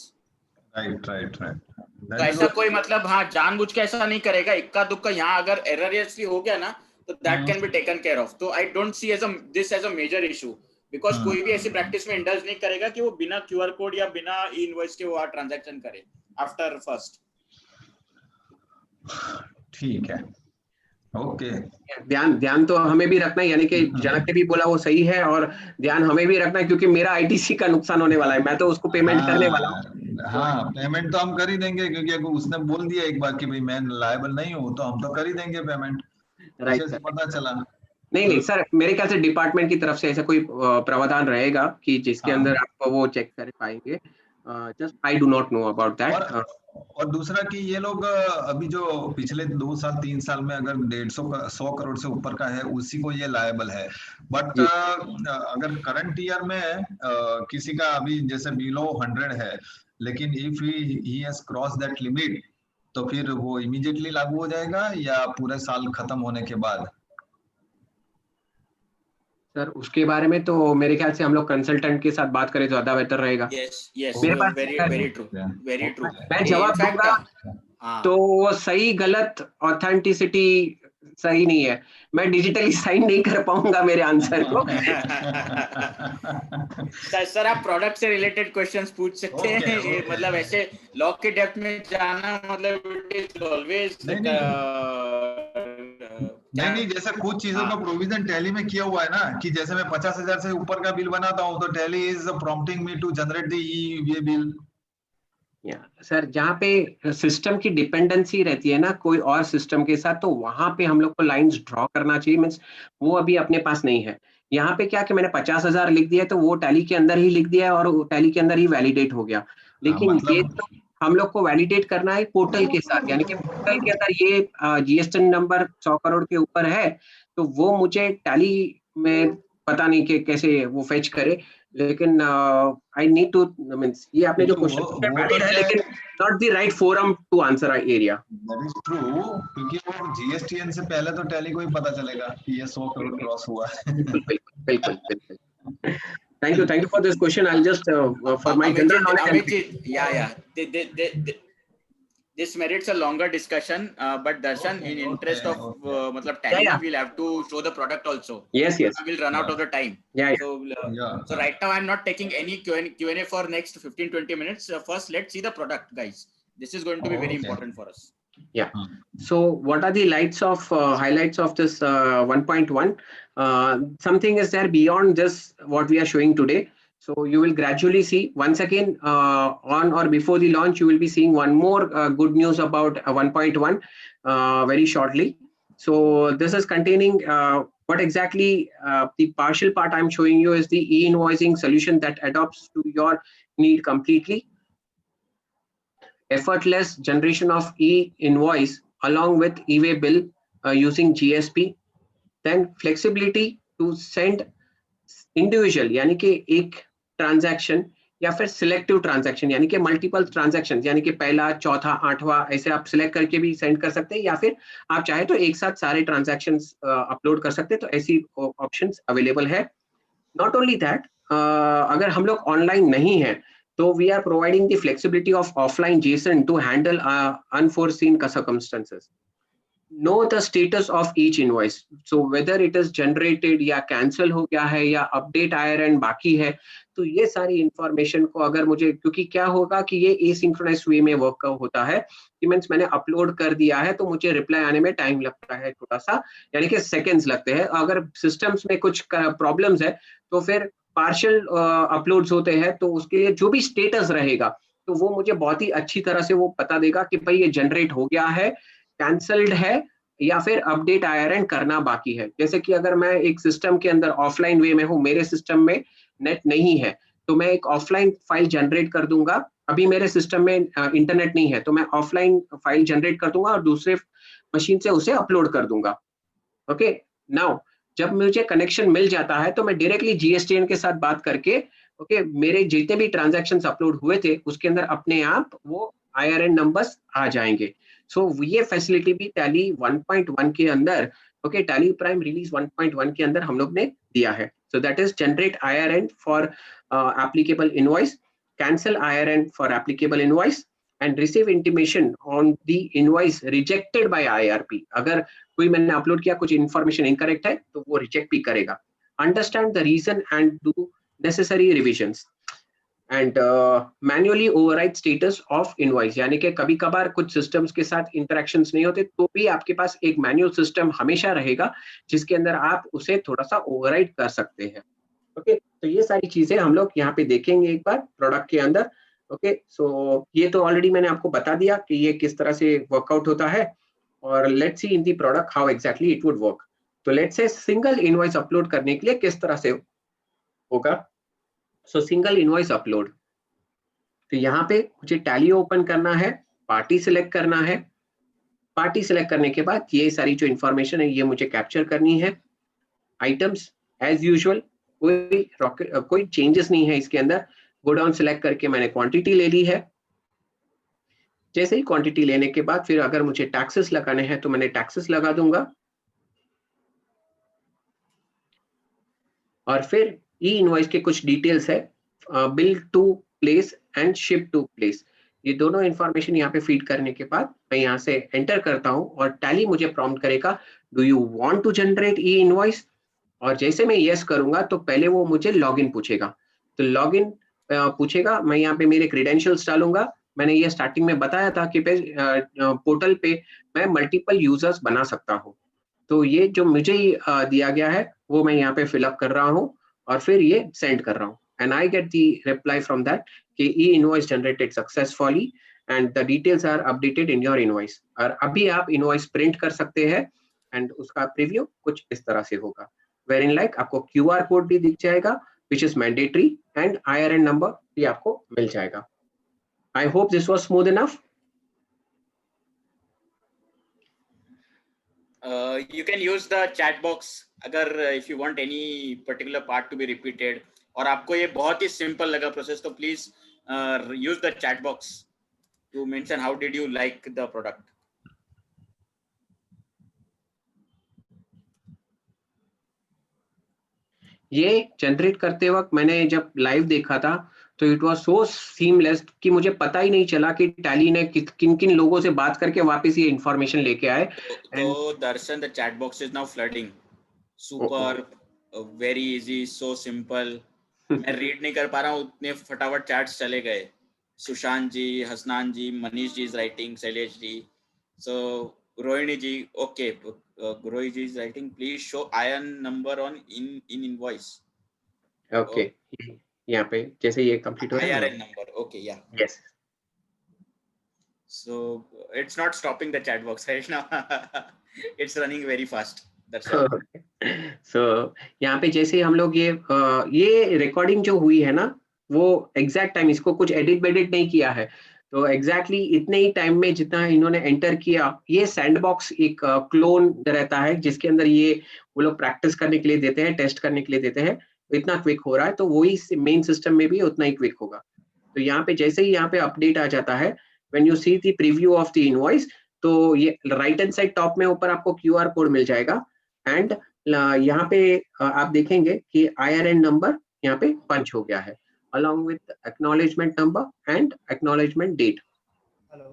Right. तो ऐसा कोई मतलब हाँ जानबूझ के ऐसा नहीं करेगा, इक्का दुक्का यहाँ अगर erroneously हो गया ना, तो that can be taken care of. तो I don't see this as a major issue, because कोई भी ऐसी प्रैक्टिस में इंडल्ज नहीं करेगा कि वो बिना क्यूआर कोड या बिना ई इनवॉइस के वो ट्रांजैक्शन करे आफ्टर फर्स्ट। ठीक है, ओके। ध्यान तो हमें भी रखना है, यानी कि जनक ने भी बोला वो सही है, और ध्यान हमें भी रखना है क्योंकि मेरा आईटीसी का नुकसान होने वाला है, मैं तो उसको पेमेंट करने वाला हूँ। हाँ, पेमेंट तो हम कर ही देंगे, क्योंकि अगर उसने बोल दिया एक बार कि भाई मैं लायबल नहीं हूँ, तो हम तो कर ही देंगे पेमेंट। राइट, से पता चला। नहीं सर, मेरे ख्याल से डिपार्टमेंट की तरफ से ऐसा कोई प्रावधान रहेगा कि जिसके अंदर आप वो चेक कर पाएंगे। Just I do not know about that. और दूसरा कि ये लोग अभी जो पिछले 2 साल 3 साल में अगर 100 करोड़ से ऊपर का है, उसी को ये लायबल है। बट अगर करंट ईयर में किसी का अभी जैसे बिलो 100 है, लेकिन if he has cross that limit, तो फिर वो इमीडिएटली लागू हो जाएगा या पूरे साल खत्म होने के बाद? सर उसके बारे में तो मेरे ख्याल से हम लोग कंसल्टेंट के साथ बात करें तो ज्यादा बेहतर रहेगा। यस, मेरे पास वेरी ट्रू। मैं जवाब दूंगा तो वो सही गलत ऑथेंटिसिटी सही नहीं है, मैं डिजिटली साइन नहीं कर पाऊंगा मेरे आंसर को। सर आप प्रोडक्ट से रिलेटेड क्वेश्चंस पूछ सकते हैं, मतलब ऐसे लॉ के डेप्थ में जाना मतलब इट इज ऑलवेज नहीं, जैसे कुछ चीजों का प्रोविजन टैली में किया हुआ है ना, कि जैसे मैं 50,000 से ऊपर का बिल बनाता हूँ, तो Tally is prompting me to generate the e way bill. Sir जहाँ पे सिस्टम की डिपेंडेंसी रहती है ना कोई और सिस्टम के साथ, तो वहां पे हम लोग को लाइंस ड्रॉ करना चाहिए, मींस वो अभी अपने पास नहीं है। यहाँ पे क्या कि मैंने 50,000 लिख दिया, तो वो टैली के अंदर ही लिख दिया है और टैली के अंदर ही वैलिडेट हो गया। लेकिन ये तो हम लोग को वैलिडेट करना है पोर्टल के साथ, यानी कि पोर्टल के अंदर ये जीएसटी नंबर 100 करोड़ के ऊपर है, तो वो मुझे टैली में पता नहीं कि कैसे वो फेच करे, लेकिन आई नीड टू मींस ये आपने जो क्वेश्चन वैलिड है, लेकिन not the right forum to answer area. That is true, क्योंकि वो जीएसटीएन से पहले तो टैली को ही पता चलेगा कि ये 100 करोड़ क्रॉस हुआ है। बिल्कुल। Thank you for this question. I'll just for my general knowledge. Yeah. this merits a longer discussion, but Darshan, in interest of matlab tally, Yeah. we'll have to show the product also. Yes. We'll run out of the time. Yeah. So right now I'm not taking any Q&A for next 15-20 minutes. First, let's see the product, guys. This is going to be very important for us. Yeah. So what are the highlights of this 1.1? Something is there beyond this what we are showing today. So you will gradually see once again on or before the launch, you will be seeing one more good news about 1.1 very shortly. So this is containing what exactly the partial part I'm showing you is the e-invoicing solution that adapts to your need completely. Effortless generation of e-invoice along with e-way bill using GSP. Then flexibility to send individual यानी कि एक transaction या फिर selective transaction यानी कि multiple transaction यानी कि पहला चौथा आठवां ऐसे आप सिलेक्ट करके भी सेंड कर सकते हैं या फिर आप चाहे तो एक साथ सारे ट्रांजैक्शंस अपलोड कर सकते हैं, तो ऐसी ऑप्शंस अवेलेबल है. नॉट ओनली दैट, अगर हम लोग ऑनलाइन नहीं है तो we are providing the flexibility of offline JSON to handle unforeseen circumstances. Know the status of each invoice. So whether it is generated या cancel हो गया है या update IRN बाकी है, तो ये सारी इंफॉर्मेशन को अगर मुझे, क्योंकि क्या होगा कि ये asynchronous वे में वर्क होता है कि मीन्स मैंने अपलोड कर दिया है तो मुझे रिप्लाई आने में टाइम लगता है थोड़ा सा, यानी कि सेकेंड्स लगते हैं. अगर सिस्टम्स में कुछ प्रॉब्लम्स है तो फिर पार्शियल अपलोड्स होते हैं, तो उसके लिए जो भी स्टेटस रहेगा तो वो मुझे बहुत ही अच्छी तरह से वो बता देगा कि भाई ये जनरेट हो गया है, कैंसल्ड है या फिर अपडेट IRN करना बाकी है. जैसे कि अगर मैं एक सिस्टम के अंदर ऑफलाइन वे में हूँ, मेरे सिस्टम में नेट नहीं है, तो मैं एक ऑफलाइन फाइल जनरेट कर दूंगा. अभी मेरे सिस्टम में इंटरनेट नहीं है तो मैं ऑफलाइन फाइल जनरेट कर दूंगा और दूसरे मशीन से उसे अपलोड कर दूंगा. ओके, नाउ जब मुझे कनेक्शन मिल जाता है तो मैं डायरेक्टली GSTN के साथ बात करके मेरे जितने भी ट्रांजैक्शंस अपलोड हुए थे उसके अंदर अपने आप वो IRN नंबर्स आ जाएंगे. सो ये फैसिलिटी भी टैली 1.1 के अंदर, टैली प्राइम रिलीज 1.1 के अंदर हम लोग ने दिया है. So that is generate IRN for applicable invoice, cancel IRN for applicable invoice and receive intimation on the invoice rejected by IRP. अगर कोई मैंने अपलोड किया कुछ इंफॉर्मेशन इनकरेक्ट है तो वो रिजेक्ट भी करेगा. Understand the reason and do necessary revisions and manually override status of invoice, यानी कि कभी कभार कुछ सिस्टम्स के साथ इंटरेक्शंस नहीं होते तो भी आपके पास एक मैनुअल सिस्टम हमेशा रहेगा जिसके अंदर आप उसे थोड़ा सा ओवरराइड कर सकते हैं. ओके, तो ये सारी चीजें हम लोग यहाँ पे देखेंगे एक बार प्रोडक्ट के अंदर. ओके, सो ये तो ऑलरेडी मैंने आपको बता दिया कि ये किस तरह से वर्कआउट होता है. और let's see in the product how exactly it would work. तो let's say single invoice upload करने के लिए किस तरह से होगा. सो सिंगल इनवॉइस अपलोड, तो यहाँ पे मुझे टैली ओपन करना है, पार्टी सिलेक्ट करना है. पार्टी सिलेक्ट करने के बाद ये सारी जो इंफॉर्मेशन है ये मुझे कैप्चर करनी है. आइटम्स एज यूजुअल, कोई चेंजेस नहीं है इसके अंदर. गो डाउन सिलेक्ट करके मैंने क्वांटिटी ले ली है. जैसे ही क्वांटिटी लेने के बाद फिर अगर मुझे टैक्सेस लगाने हैं तो मैंने टैक्सेस लगा दूंगा. और फिर ई इनवॉइस के कुछ डिटेल्स है, bill to place and ship to place, ये दोनों इंफॉर्मेशन यहाँ पे फीड करने के बाद मैं यहाँ से एंटर करता हूँ और टैली मुझे प्रॉम्प्ट करेगा do you want to generate e invoice. और जैसे मैं यस करूंगा तो पहले वो मुझे लॉगिन पूछेगा. तो लॉगिन पूछेगा, मैं यहाँ पे मेरे क्रेडेंशियल्स डालूंगा. मैंने ये स्टार्टिंग में बताया था कि पोर्टल पे मैं मल्टीपल यूजर्स बना सकता हूँ. तो ये जो मुझे दिया गया है वो मैं यहाँ पे फिलअप कर रहा हूँ और फिर ये सेंड कर रहा हूँ. And I get the reply from that कि e invoice generated successfully and the details are updated in your invoice. और अभी आप इनवॉइस प्रिंट कर सकते हैं एंड उसका प्रीव्यू कुछ इस तरह से होगा, वेर इन लाइक आपको QR कोड भी दिख जाएगा which is mandatory and IRN number भी आपको मिल जाएगा. I hope this was smooth enough. You can use the chat box अगर if you want any particular part to be repeated और आपको ये बहुत ही simple लगा process तो please use the chat box to mention how did you like the product. ये generate करते वक्त मैंने जब लाइव देखा था तो इट वाज सो सीमलेस कि मुझे पता ही नहीं चला कि टैली ने किन किन लोगों से बात करके वापस ये इंफॉर्मेशन लेके आए. तो Darshan, the chat box is now flooding. Super, very easy, so simple. मैं रीड नहीं कर पा रहा हूँ, उतने फटाफट चैट्स चले गए. Sushant ji, Hasnan ji, Manish ji is writing, Shailesh ji. So Rohini ji, okay, Rohini ji is writing, please show IRN number on in invoice. Okay, यहाँ पे जैसे ये कंप्लीट हो रहा है. IRN number, okay, yeah. Yes. So it's not stopping the chat box right now. It's running very fast. That's all. So यहाँ पे जैसे हम लोग ये रिकॉर्डिंग जो हुई है ना, वो एग्जैक्ट टाइम, इसको कुछ एडिट वेडिट नहीं किया है, तो एग्जैक्टली इतने ही टाइम में जितना इन्होंने एंटर किया, ये सैंडबॉक्स एक क्लोन रहता है जिसके अंदर ये वो लोग प्रैक्टिस करने के लिए देते हैं, टेस्ट करने के लिए देते हैं. तो इतना क्विक हो रहा है, तो वही मेन सिस्टम में भी उतना ही क्विक होगा. तो यहाँ पे जैसे ही यहाँ पे अपडेट आ जाता है, when you see the preview of the invoice, तो ये राइट हैंड साइड टॉप में ऊपर आपको QR कोड मिल जाएगा. एंड यहाँ पे आप देखेंगे कि IRN नंबर यहाँ पे पंच हो गया है, along with acknowledgement number and acknowledgement date. Hello.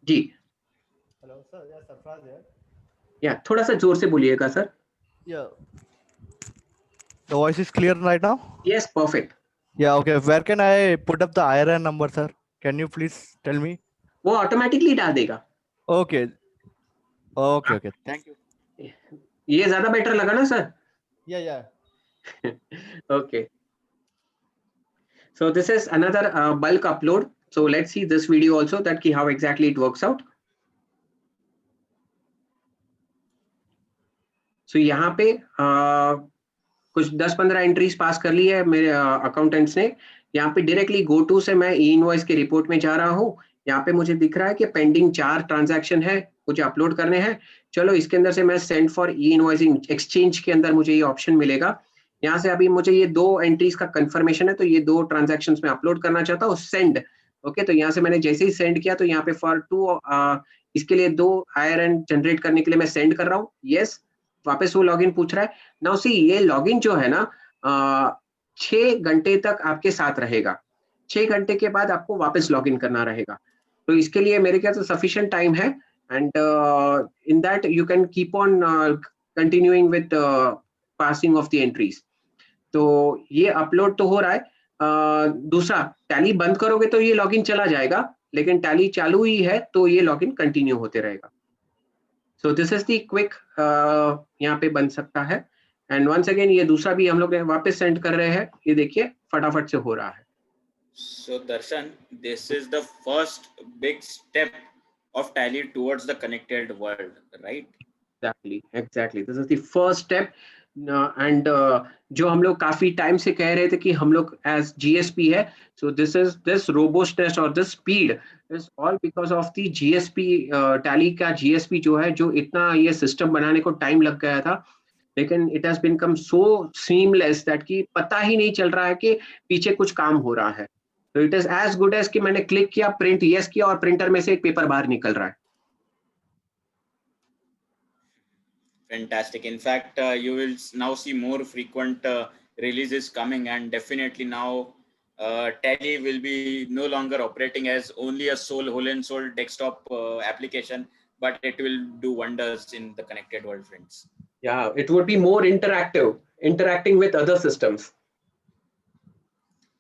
Ji. Hello, sir. Yeah, Sarfraz here. या थोड़ा सा जोर से बोलिएगा sir. Yeah. The voice is clear right now? Yes, perfect. Yeah, okay. Where can I put up the IRN number, sir? Can you please tell me? वो automatically डाल देगा. Okay. Okay, okay. Thank you. ये ज्यादा better लगा ना sir? Yeah, yeah. Okay. So this is another bulk upload. So let's see this video also, that how exactly it works out. So यहाँ पे कुछ 10-15 एंट्रीज पास कर ली है मेरे अकाउंटेंट्स ने. यहाँ पे डायरेक्टली गो टू से मैं ई-इनवॉइस के रिपोर्ट में जा रहा हूँ. यहाँ पे मुझे दिख रहा है कि पेंडिंग 4 ट्रांजैक्शन है, मुझे अपलोड करने हैं. चलो इसके अंदर से मैं सेंड फॉर ई-इनवॉइसिंग एक्सचेंज के अंदर मुझे ये ऑप्शन मिलेगा. यहाँ से अभी मुझे ये 2 एंट्रीज का कंफर्मेशन है, तो ये 2 ट्रांजैक्शंस में अपलोड करना चाहता हूँ. सेंड. ओके, तो यहाँ से मैंने जैसे ही सेंड किया, तो यहाँ पे फॉर 2 इसके लिए 2 IRN जनरेट करने के लिए मैं सेंड कर रहा हूँ. यस, वापस वो लॉगिन पूछ रहा है. नाउ सी, ये लॉगिन जो है ना 6 घंटे तक आपके साथ रहेगा. 6 घंटे के बाद आपको वापस लॉगिन करना रहेगा. तो इसके लिए मेरे ख्याल से सफिशिएंट टाइम है. And in that you can keep on continuing with passing of the entries. तो ये अपलोड तो हो रहा है. दूसरा, टैली बंद करोगे तो ये लॉगिन चला जाएगा, लेकिन टैली चालू ही है तो ये लॉगिन कंटिन्यू होते रहेगा. सो दिस इज द क्विक, यहाँ पे बन सकता है. एंड वंस अगेन ये दूसरा भी हम लोग वापस सेंड कर रहे हैं. ये देखिए फटाफट से हो रहा है. So Darshan, this is the first big step of Tally towards the connected world, right? Exactly. This is the first step. And जो हम लोग काफी टाइम से कह रहे थे कि हम लोग as GSP है, so this robustness or this speed is all because of the GSP. Tally का GSP जो है, जो इतना ये सिस्टम बनाने को टाइम लग गया था, लेकिन it has become so seamless that कि पता ही नहीं चल रहा है कि पीछे कुछ काम हो रहा है. So it is as good as कि मैंने क्लिक किया, प्रिंट यस किया और प्रिंटर में से एक पेपर बाहर निकल रहा है. Fantastic. In fact, you will now see more frequent releases coming, and definitely now Tally will be no longer operating as only a whole and soul desktop application, but it will do wonders in the connected world, friends. Yeah, it would be more interactive, interacting with other systems.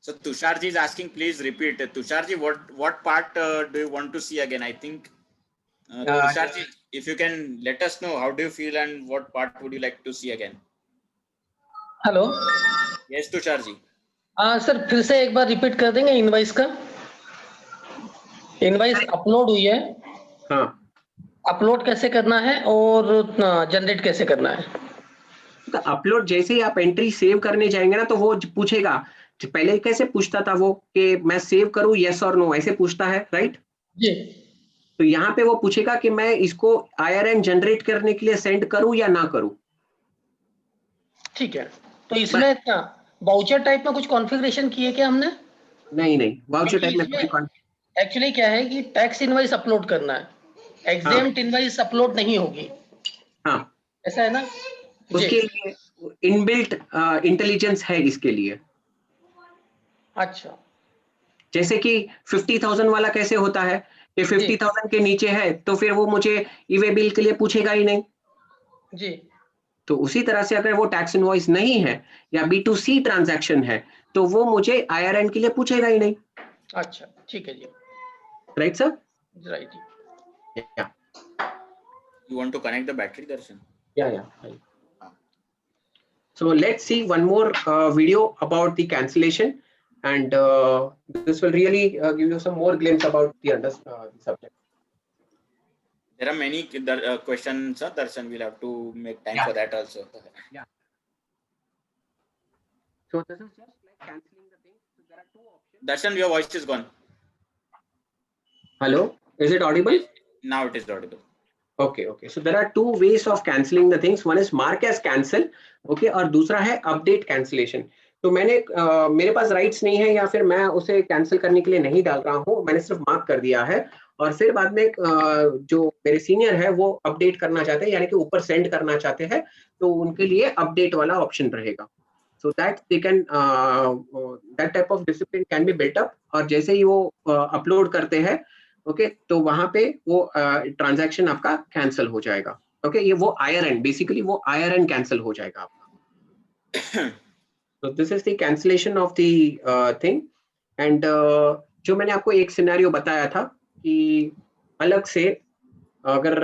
So Tusharji is asking, please repeat. Tusharji, what part do you want to see again? I think Tusharji, if you can let us know, how do you feel and what part would you like to see again? Hello. Yes, Tusharji. Sir फिर से एक बार repeat कर देंगे invoice का. Invoice upload हुई है. हाँ. Upload कैसे करना है और जनरेट कैसे करना है? तो अपलोड जैसे ही आप एंट्री सेव करने जाएंगे ना, तो वो पूछेगा. पहले कैसे पूछता था वो कि मैं सेव करूं, यस और नो, ऐसे पूछता है, राइट? जी. तो यहाँ पे वो पूछेगा कि मैं इसको IRN जनरेट करने के लिए सेंड करूं या ना करूं. ठीक है. तो इसमें वाउचर टाइप में कुछ कॉन्फ़िगरेशन किए क्या हमने? नहीं, वाउचर टाइप में एक्चुअली क्या है कि टैक्स इनवॉइस अपलोड करना है, एग्जेम्प्ट इनवॉइस अपलोड नहीं होगी. हाँ, ऐसा है ना? उसके लिए इनबिल्ट इंटेलिजेंस है इसके लिए. अच्छा जैसे कि 50,000 वाला कैसे होता है कि 50,000 के नीचे है तो फिर वो मुझे ई वे बिल के लिए पूछेगा ही नहीं। जी तो उसी तरह से अगर वो टैक्स इनवॉइस नहीं है या B2C ट्रांजैक्शन है तो वो मुझे IRN के लिए पूछेगा ही नहीं। अच्छा ठीक है जी, right sir? Right. Yeah. You want to connect the battery, Darshan? Yeah. So let's see one more video about the cancellation, and this will really give you some more glimpse about the subject. There are many questions, Darshan. We'll have to make time for that also. Yeah. So this is just like cancelling the thing. So there are two options. Darshan, your voice is gone. Hello, is it audible? Now it is audible. Okay. So there are two ways of cancelling the things. One is mark as cancel, okay, और दूसरा है update cancellation. तो मैंने मेरे पास rights नहीं है या फिर मैं उसे कैंसिल करने के लिए नहीं डाल रहा हूँ, मैंने सिर्फ मार्क कर दिया है और फिर बाद में जो मेरे सीनियर है वो अपडेट करना चाहते हैं यानी कि ऊपर सेंड करना चाहते हैं तो उनके लिए अपडेट वाला ऑप्शन रहेगा. So that they can that type of discipline can be built up और जैसे ही वो अपलोड करते हैं ओके तो वहां पे वो ट्रांजैक्शन आपका कैंसिल हो जाएगा. ओके ये वो IRN बेसिकली वो IRN कैंसिल हो जाएगा आपका. तो this is the cancellation of the thing and जो मैंने आपको एक सिनेरियो बताया था कि अलग से अगर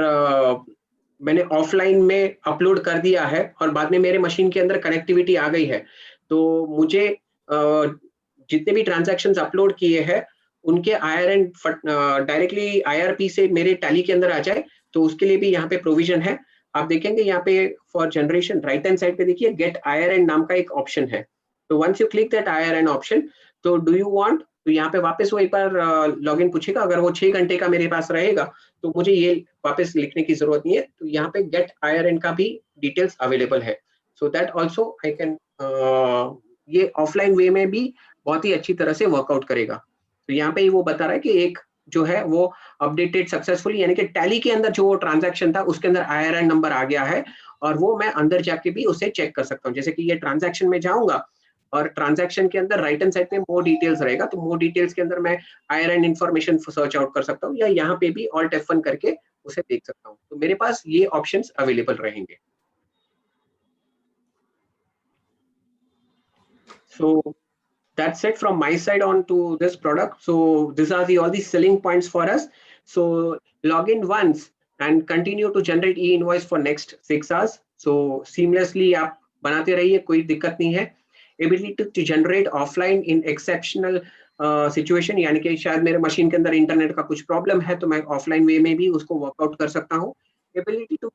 मैंने ऑफलाइन में अपलोड कर दिया है और बाद में मेरे मशीन के अंदर कनेक्टिविटी आ गई है तो मुझे जितने भी ट्रांजैक्शंस अपलोड किए हैं उनके IRN डायरेक्टली IRP से मेरे टैली के अंदर आ जाए तो उसके लिए भी यहाँ पे प्रोविजन है. आप देखेंगे यहाँ पे for generation right hand side पे देखिए गेट IRN नाम का एक ऑप्शन है. तो once you click that IRN option तो डू यू वांट तो यहाँ पे वापस वो एक बार लॉगिन पूछेगा. अगर वो 6 घंटे का मेरे पास रहेगा तो मुझे ये वापस लिखने की जरूरत नहीं है. तो यहाँ पे गेट IRN का भी डिटेल्स अवेलेबल है. So that also I can ये ऑफलाइन वे में भी बहुत ही अच्छी तरह से वर्कआउट करेगा. तो यहाँ पे वो बता रहा है कि एक जो है वो अपडेटेड सक्सेसफुली यानी कि टैली के अंदर जो ट्रांजैक्शन था उसके अंदर IRN नंबर आ गया है और वो मैं अंदर जाके भी उसे चेक कर सकता हूँ. जैसे कि ये ट्रांजैक्शन में जाऊंगा और ट्रांजैक्शन के अंदर राइट हैंड साइड में मोर डिटेल्स रहेगा तो मोर डिटेल्स के अंदर मैं IRN इंफॉर्मेशन सर्च आउट कर सकता हूँ या यहाँ पे भी ऑल्ट F1 करके उसे देख सकता हूँ. तो मेरे पास ये ऑप्शंस अवेलेबल रहेंगे. So that's it from my side on to this product. So these are all the selling points for us. So log in once and continue to generate e-invoice for next 6 hours. So seamlessly आप बनाते रहिए, कोई दिक्कत नहीं है. Ability to generate offline in exceptional situation यानी कि शायद मेरे मशीन के अंदर इंटरनेट का कुछ प्रॉब्लम है तो मैं ऑफलाइन वे में भी उसको वर्कआउट कर सकता हूँ. Ability to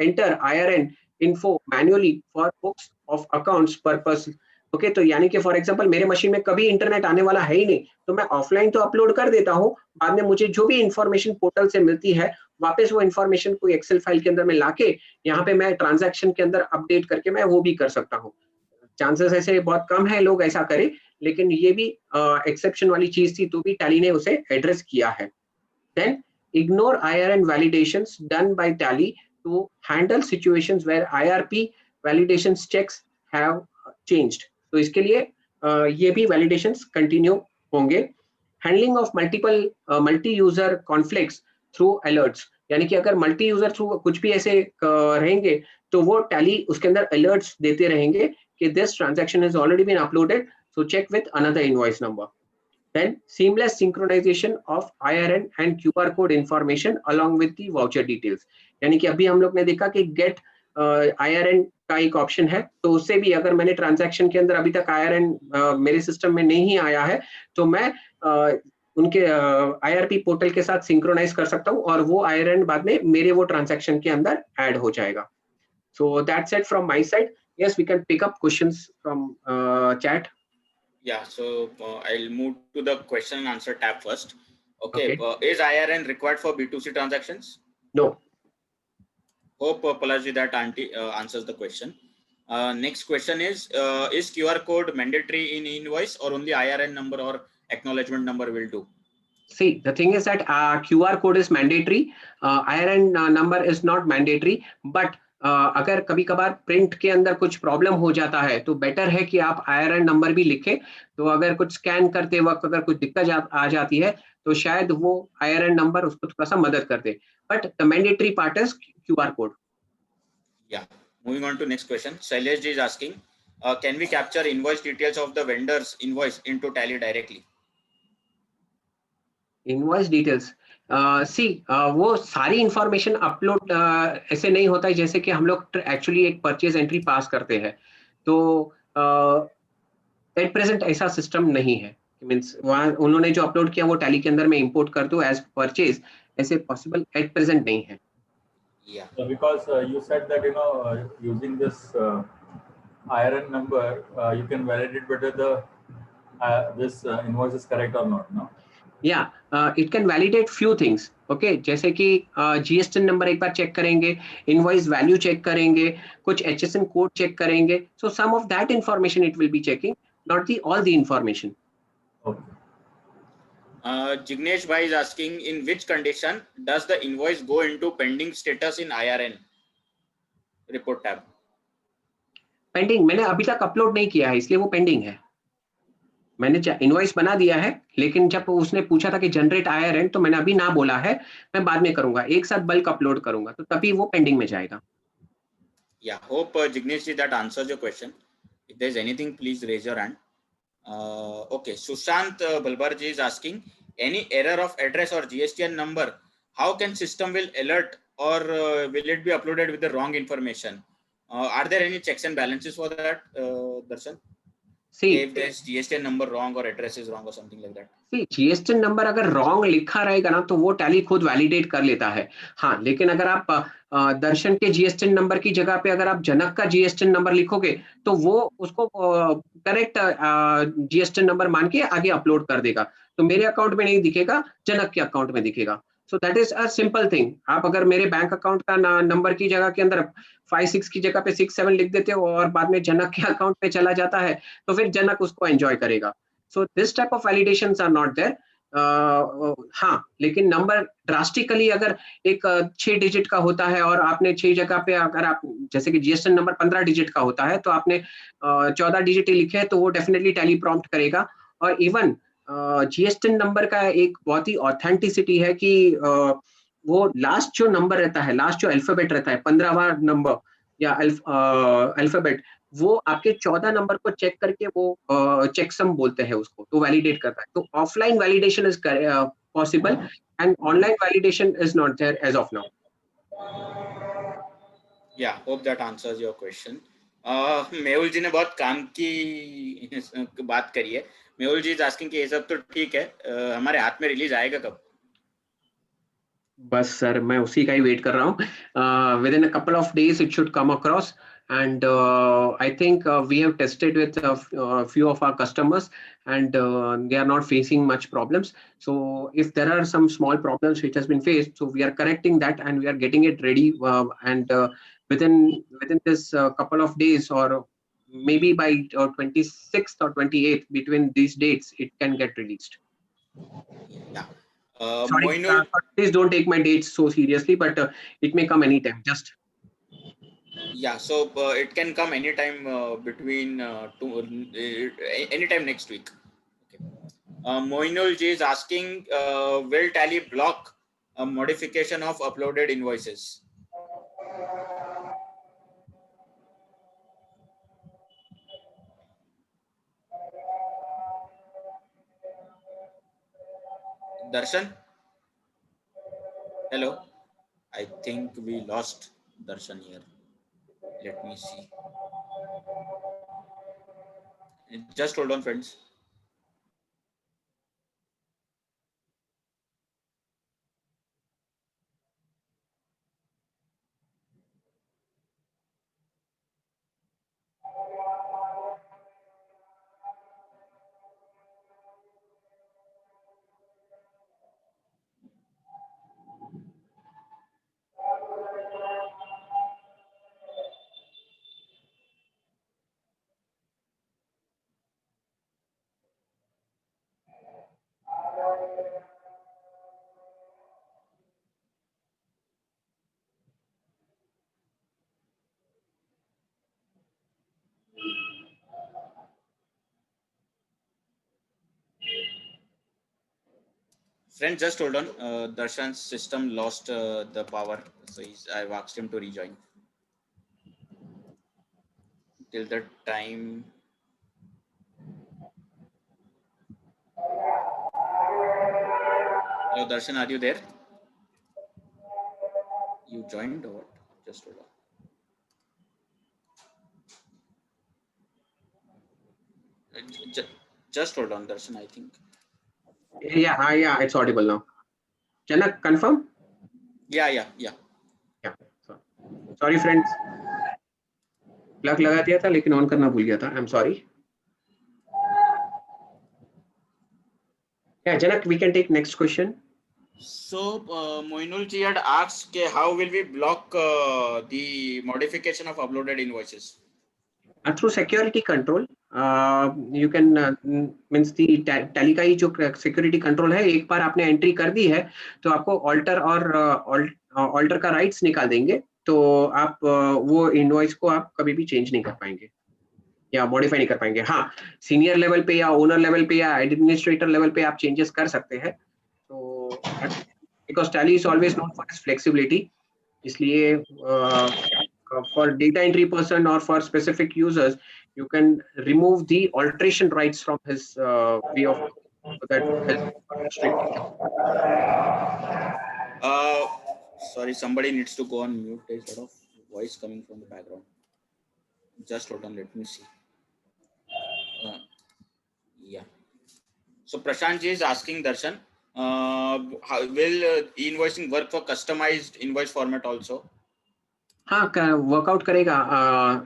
enter IRN info manually for books of accounts purpose. Okay तो यानी कि फॉर एग्जांपल मेरे मशीन में कभी इंटरनेट आने वाला है ही नहीं तो मैं ऑफलाइन तो अपलोड कर देता हूँ. बाद में मुझे जो भी इंफॉर्मेशन पोर्टल से मिलती है वापस वो इंफॉर्मेशन कोई एक्सेल फाइल के अंदर में लाके यहाँ पे मैं ट्रांजैक्शन के अंदर अपडेट करके मैं वो भी कर सकता हूँ. चांसेस ऐसे बहुत कम है लोग ऐसा करें लेकिन ये भी एक्सेप्शन वाली चीज थी तो भी टैली ने उसे एड्रेस किया है. Then ignore IRN validations done by Tally to handle situations where IRP validations checks have changed. तो इसके लिए ये भी validations कंटिन्यू होंगे. Handling of multi user conflicts through alerts यानी कि अगर मल्टी यूजर थ्रू कुछ भी ऐसे रहेंगे तो वो टैली उसके अंदर अलर्ट्स देते रहेंगे कि this transaction has already been uploaded so check with another invoice number. Then seamless synchronization of IRN and QR code information along with the voucher details. यानी कि अभी हम लोग ने देखा कि get IRN का एक ऑप्शन है तो उससे भी अगर मैंने ट्रांजैक्शन के अंदर अभी तक IRN मेरे सिस्टम में नहीं आया है तो मैं उनके IRP पोर्टल के साथ सिंक्रोनाइज कर सकता हूँ और वो IRN बाद में मेरे वो ट्रांजैक्शन के अंदर ऐड हो जाएगा. So that's it from my side. Yes, we can pick up questions from chat. Yeah, so I'll move to the question and answer tab first. Okay. Is IRN required for B2C transactions? No. Hope Palaji that answers the question. Next question is QR code mandatory in invoice or only IRN number or acknowledgement number will do? See, the thing is that QR code is mandatory. IRN number is not mandatory, but अगर कभी कभार print के अंदर कुछ problem हो जाता है तो बेटर है कि आप IRN नंबर भी लिखें। तो अगर कुछ स्कैन करते वक्त अगर कुछ दिक्कत आ जाती है तो शायद वो IRN नंबर उसको थोड़ा सा मदद कर दे, but the mandatory part is QR code. Yeah. Moving on to next question. Shailesh ji is asking, can we capture invoice details of the vendor's invoice into Tally directly? Invoice details, see वो सारी information upload ऐसे नहीं होता है जैसे कि हम लोग एक्चुअली एक परचेज एंट्री पास करते हैं। तो एट प्रेजेंट ऐसा सिस्टम नहीं है, मीन्स वहाँ उन्होंने जो अपलोड किया वो टैली के अंदर में इंपोर्ट कर दो एज परचेज, ऐसे पॉसिबल एट प्रेजेंट नहीं है। Yeah. So because you said that using this IRN number, you can validate whether the this invoice is correct or not. No. या it can validate few things, okay, जैसे कि GSTN number एक बार check करेंगे, invoice value check करेंगे, कुछ HSN code check करेंगे। So some of that information it will be checking, not the all the information. Okay. Jignesh Bhai is asking, in which condition does the invoice go into pending status in IRN report tab? Pending मैंने अभी तक upload नहीं किया है इसलिए वो pending है। मैंने इनवॉइस बना दिया है, लेकिन जब उसने पूछा था कि जनरेट IRN तो मैंने अभी ना बोला है, मैं बाद में करूंगा, एक साथ बल्क अपलोड करूंगा तो तभी वो पेंडिंग में जाएगा। Yeah, hope Jignesh ji that answers your question. If there's anything, please raise your hand. Okay, Sushant Balbar ji is asking, any error of address or GSTN number, how can system will alert, or will it be uploaded with the wrong information? Are there any checks and balances for that, Darshan? See If there's GSTN number wrong or address is wrong or something like that. See GSTN number अगर wrong लिखा रहेगा ना तो वो tally खुद validate कर लेता है। हाँ, लेकिन अगर आप दर्शन के GSTN नंबर की जगह पे अगर आप जनक का GSTN नंबर लिखोगे तो वो उसको करेक्ट GSTN नंबर मान के आगे अपलोड कर देगा। तो मेरे अकाउंट में नहीं दिखेगा, जनक के अकाउंट में दिखेगा। So that is a simple thing. आप अगर मेरे बैंक अकाउंट का नंबर की जगह के अंदर 5-6 की जगह पे 6-7 लिख देते हो और बाद में जनक के अकाउंट पे चला जाता है तो फिर जनक उसको एंजॉय करेगा। So this type of validations are not there. हाँ, लेकिन नंबर ड्रास्टिकली अगर एक 6 डिजिट का होता है और आपने 6 जगह पे अगर आप जैसे कि GSTN नंबर 15 डिजिट का होता है तो आपने 14 डिजिट लिखे हैं तो वो डेफिनेटली टैली प्रॉम्प्ट करेगा। और इवन GSTN नंबर का एक बहुत ही ऑथेंटिसिटी है कि वो लास्ट जो नंबर रहता है, लास्ट जो अल्फाबेट रहता है, 15वां नंबर या अल्फाबेट, वो आपके 14 नंबर को चेक करके वो चेकसम बोलते हैं उसको, तो वैलिडेट करता है। तो offline validation is possible and online validation is not there as of now. Yeah, hope that answers your question. Mehul ji ने बहुत काम की बात करी है। मेहुल जी इज आस्किंग कि ये सब तो ठीक है, हमारे हाथ में रिलीज आएगा कब? बस सर मैं उसी का ही वेट कर रहा हूँ। With in a couple of days it should come across and I think we have tested with a few of our customers and they are not facing much problems. So if there are some small problems which has been faced, so we are correcting that and we are getting it ready and within this couple of days or maybe by 26th or 28th, between these dates it can get released. Yeah. Sorry, Moinul, please don't take my dates so seriously, but it may come anytime. Just yeah, so it can come anytime between anytime next week. Okay. Moinul ji is asking, will Tally block a modification of uploaded invoices? Darshan? Hello? I think we lost Darshan here. Let me see. Just hold on, friends. Friends, just hold on. Darshan's system lost the power, so I've asked him to rejoin. Till the time. Hello, Darshan, are you there? You joined or what? Just hold on. Just hold on, Darshan, I think. Yeah, it's audible now. Janak, confirm? Yeah. Sorry friends, plug लगा दिया था लेकिन on करना भूल गया था. I'm sorry. Yeah, Janak, we can take next question. So Moinul ji had asked how will we block the modification of uploaded invoices? Through security control. You can means the tally का ही जो security control है, एक बार आपने entry कर दी है तो आपको alter और ऑल्टर का राइट्स निकाल देंगे, तो आप वो इनवॉइस को आप कभी भी चेंज नहीं कर पाएंगे या मॉडिफाई नहीं कर पाएंगे. हाँ, सीनियर लेवल पे या ओनर लेवल पे या एडमिनिस्ट्रेटर लेवल पे आप चेंजेस कर सकते हैं. तो because tally is always known for its flexibility, इसलिए for data entry person or for specific users, you can remove the alteration rights from his way of so that helps. Sorry, somebody needs to go on mute. There's a lot of voice coming from the background. Just hold on, let me see. Yeah. So Prashant ji is asking Darshan, how will e-invoicing work for customized invoice format also? हाँ, workout करेगा.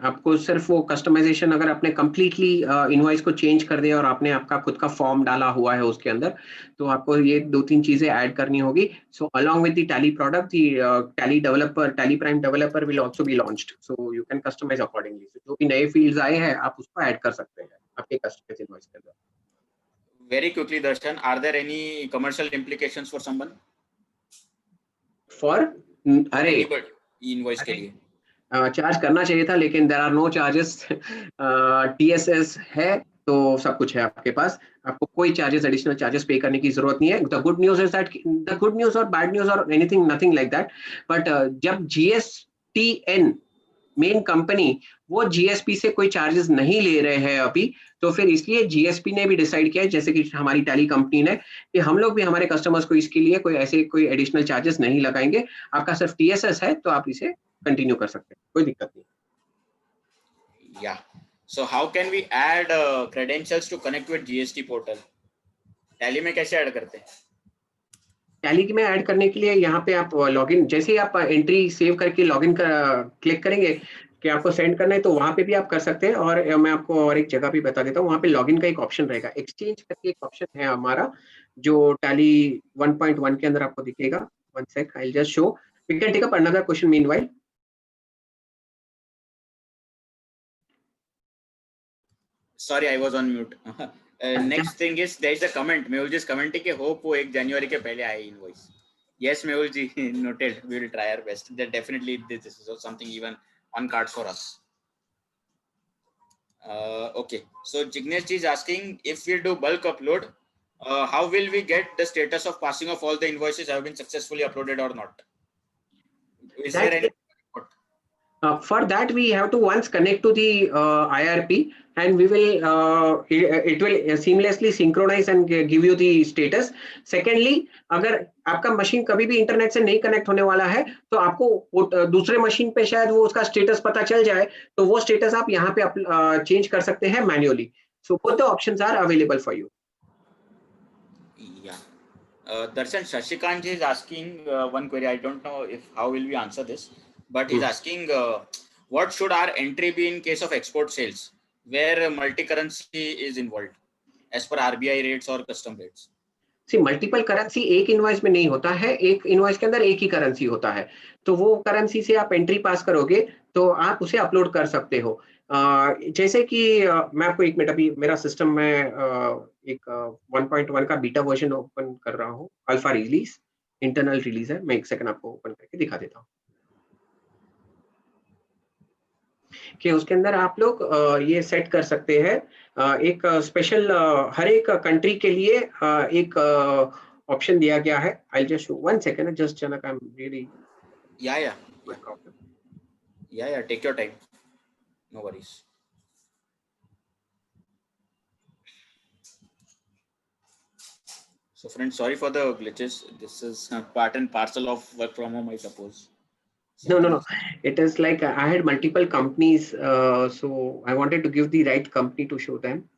आपको सिर्फ वो customization अगर आपने completely invoice को change कर दिया और आपने आपका खुद का फॉर्म डाला हुआ है उसके अंदर, तो आपको ये 2-3 चीजें ऐड करनी होगी. So along with the Tally product, the Tally developer, Tally Prime developer will also be launched, so you can customize accordingly. जो भी नए फील्ड्स आए हैं आप उसको ऐड कर सकते हैं आपके कस्टमाइज इनवॉइस के अंदर. Very quickly, Darshan, are there any commercial implications for someone? For अरे इनवॉइस के लिए चार्ज करना चाहिए था, लेकिन there are no charges. TSS है तो सब कुछ है आपके पास, आपको कोई चार्जेस, एडिशनल चार्जेस पे करने की जरूरत नहीं है. The good news is that, the good news और बैड न्यूज और anything, nothing like that, but जब जीएसटीएन मेन कंपनी वो जीएसपी से कोई चार्जेस नहीं ले रहे हैं अभी, तो फिर इसलिए जीएसपी ने भी डिसाइड किया है, जैसे कि हमारी टैली कंपनी ने, कि हम लोग भी हमारे कस्टमर्स को इसके लिए कोई एडिशनल चार्जेस नहीं लगाएंगे. आपका सिर्फ टीएसएस है तो आप इसे कंटिन्यू कर सकते हैं, कोई दिक्कत नहीं. Yeah. So how can we add credentials to connect with GST portal? Tally में कैसे ऐड करते हैं? टैली में ऐड करने के लिए यहाँ पे आप लॉगिन, जैसे ही आप एंट्री सेव करके लॉगिन क्लिक करेंगे कि आपको सेंड करना है, तो वहां पे भी आप कर सकते हैं. और मैं आपको और एक जगह भी बता देता हूँ, वहां पे लॉगिन का एक ऑप्शन रहेगा, एक्सचेंज करके एक ऑप्शन है हमारा, जो टैली 1.1 के अंदर आपको दिखेगा. One sec, I will just show. We can take up another question meanwhile. Sorry, I was on mute. Next thing is there is a comment. Mehul ji is commenting कि hope वो 1 जनवरी के पहले आए invoice. Yes, Mehul ji, noted. We will try our best. That definitely this is something even on cards for us. Okay. So Jignesh ji is asking, if we do bulk upload, how will we get the status of passing of all the invoices have been successfully uploaded or not? Is there any? For that we have to once connect to the IRP, and we will it will seamlessly synchronize and give you the status. Secondly, अगर आपका machine कभी भी internet से नहीं connect होने वाला है, तो आपको दूसरे मशीन पे शायद वो उसका स्टेटस पता चल जाए, तो वो स्टेटस आप यहाँ पे चेंज कर सकते हैं manually. So both the options are available for you. Yeah. Darshan, Shashikant ji is asking one query. I don't know if how will we answer this, but he's asking what should our entry be in case of export sales where multi-currency is involved as per RBI rates or custom rates? See, multiple currency एक invoice में नहीं होता है, एक invoice के अंदर एक ही currency होता है, तो वो करेंसी से आप एंट्री पास करोगे तो आप उसे अपलोड कर सकते हो. जैसे कि मैं आपको एक मिनट, अभी मेरा सिस्टम में एक 1.1 का बीटा वर्जन ओपन कर रहा हूँ, अल्फा रिलीज, इंटरनल रिलीज है, मैं एक सेकंड आपको ओपन करके दिखा देता हूँ कि उसके अंदर आप लोग ये सेट कर सकते हैं एक स्पेशल हर एक कंट्री के लिए एक ऑप्शन दिया गया है. I'll just show 1 second. Just Janak, I'm really Yeah. no problem. Yeah. Take your time. No worries. So friends, sorry for the glitches. This is part and parcel of work from home, I suppose. No. It is like I had multiple companies, so I wanted to give the right company to show them.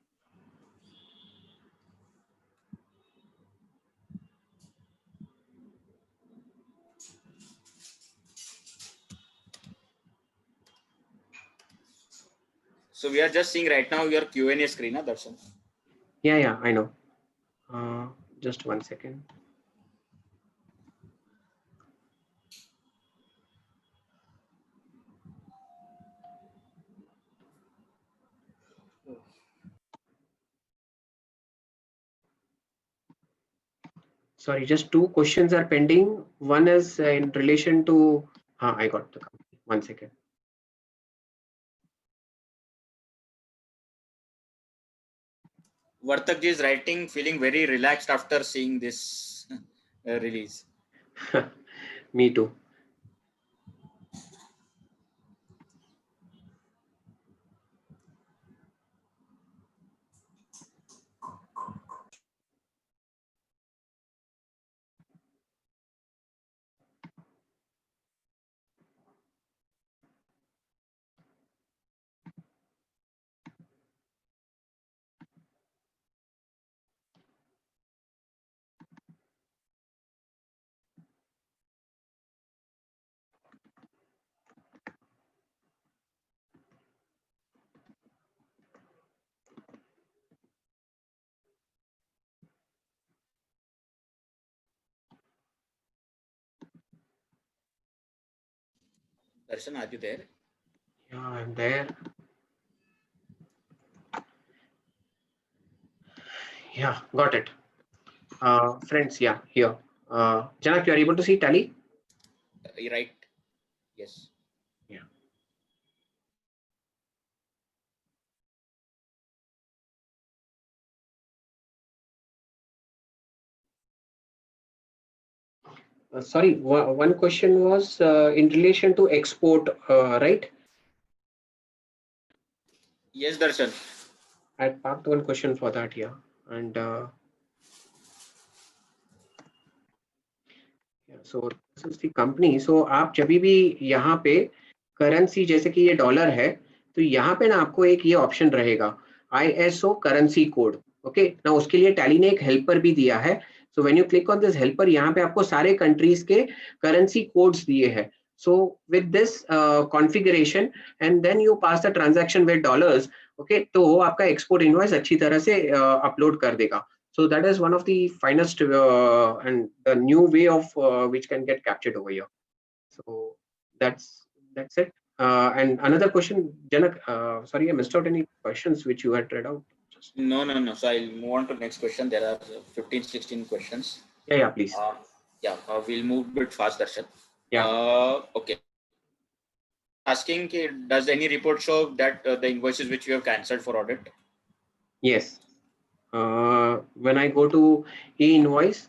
So we are just seeing right now your Q&A screen, Darshan. Yeah, I know. Just 1 second. Sorry, just 2 questions are pending. One is in relation to, I got the company. 1 second. Vartakji is writing, feeling very relaxed after seeing this release. Me too. Darshan, are you there? Yeah, I'm there. Yeah, got it. Friends, yeah, here. Janak, you are able to see Tally? Right. Yes. Yeah. Sorry, one question was in relation to export, right? Yes, Darshan. I parked one question for that here, and so this is the company. So आप जब भी यहाँ पे currency जैसे कि ये dollar है, तो यहाँ पे ना आपको एक ये ऑप्शन रहेगा ISO करेंसी कोड. ओके ना, उसके लिए टैली ने एक हेल्पर भी दिया है. So when you click on this helper, यहाँ पे आपको सारे कंट्रीज के करेंसी कोड्स दिए हैं. So with this configuration and then you pass the transaction with dollars, okay, तो वो आपका export invoice अच्छी तरह से upload कर देगा. So that is one of the finest and the new way of which can get captured over here. So that's it. And another question, Janak, sorry, I missed out any questions which you had read out. No. So I'll move on to next question. There are 15, 16 questions. Yeah, please. We'll move a bit fast, Darshan. Yeah. Okay. Asking, does any report show that the invoices which you have cancelled for audit? Yes. When I go to e-invoice,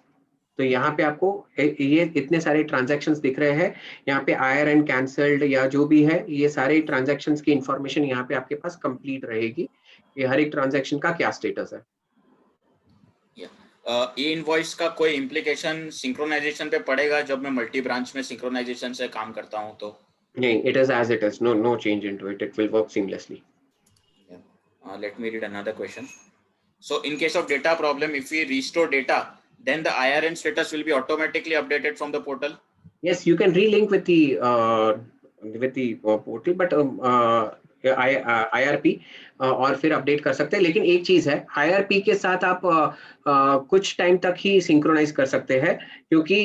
तो यहाँ पे आपको ये इतने सारे transactions दिख रहे हैं. यहाँ पे आयर एंड कैंसल्ड या जो भी है, ये सारे ट्रांजैक्शंस की इंफॉर्मेशन यहाँ पे आपके पास कंप्लीट रहेगी. ये हर एक ट्रांजैक्शन का क्या स्टेटस है. ई इनवॉइस का कोई इम्प्लीकेशन सिंक्रोनाइजेशन पे पड़ेगा जब मैं मल्टी ब्रांच में सिंक्रोनाइजेशन से काम करता हूँ तो? नहीं, it is as it is. No change into it. It will work seamlessly. Let me read another question. So in case of data problem, if we restore data, then the IRN status will be automatically updated from the portal? Yes, you can relink with the portal, but IRP और फिर update कर सकते हैं. लेकिन एक चीज है, IRP के साथ आप कुछ टाइम तक ही सिंक्रोनाइज कर सकते हैं, क्योंकि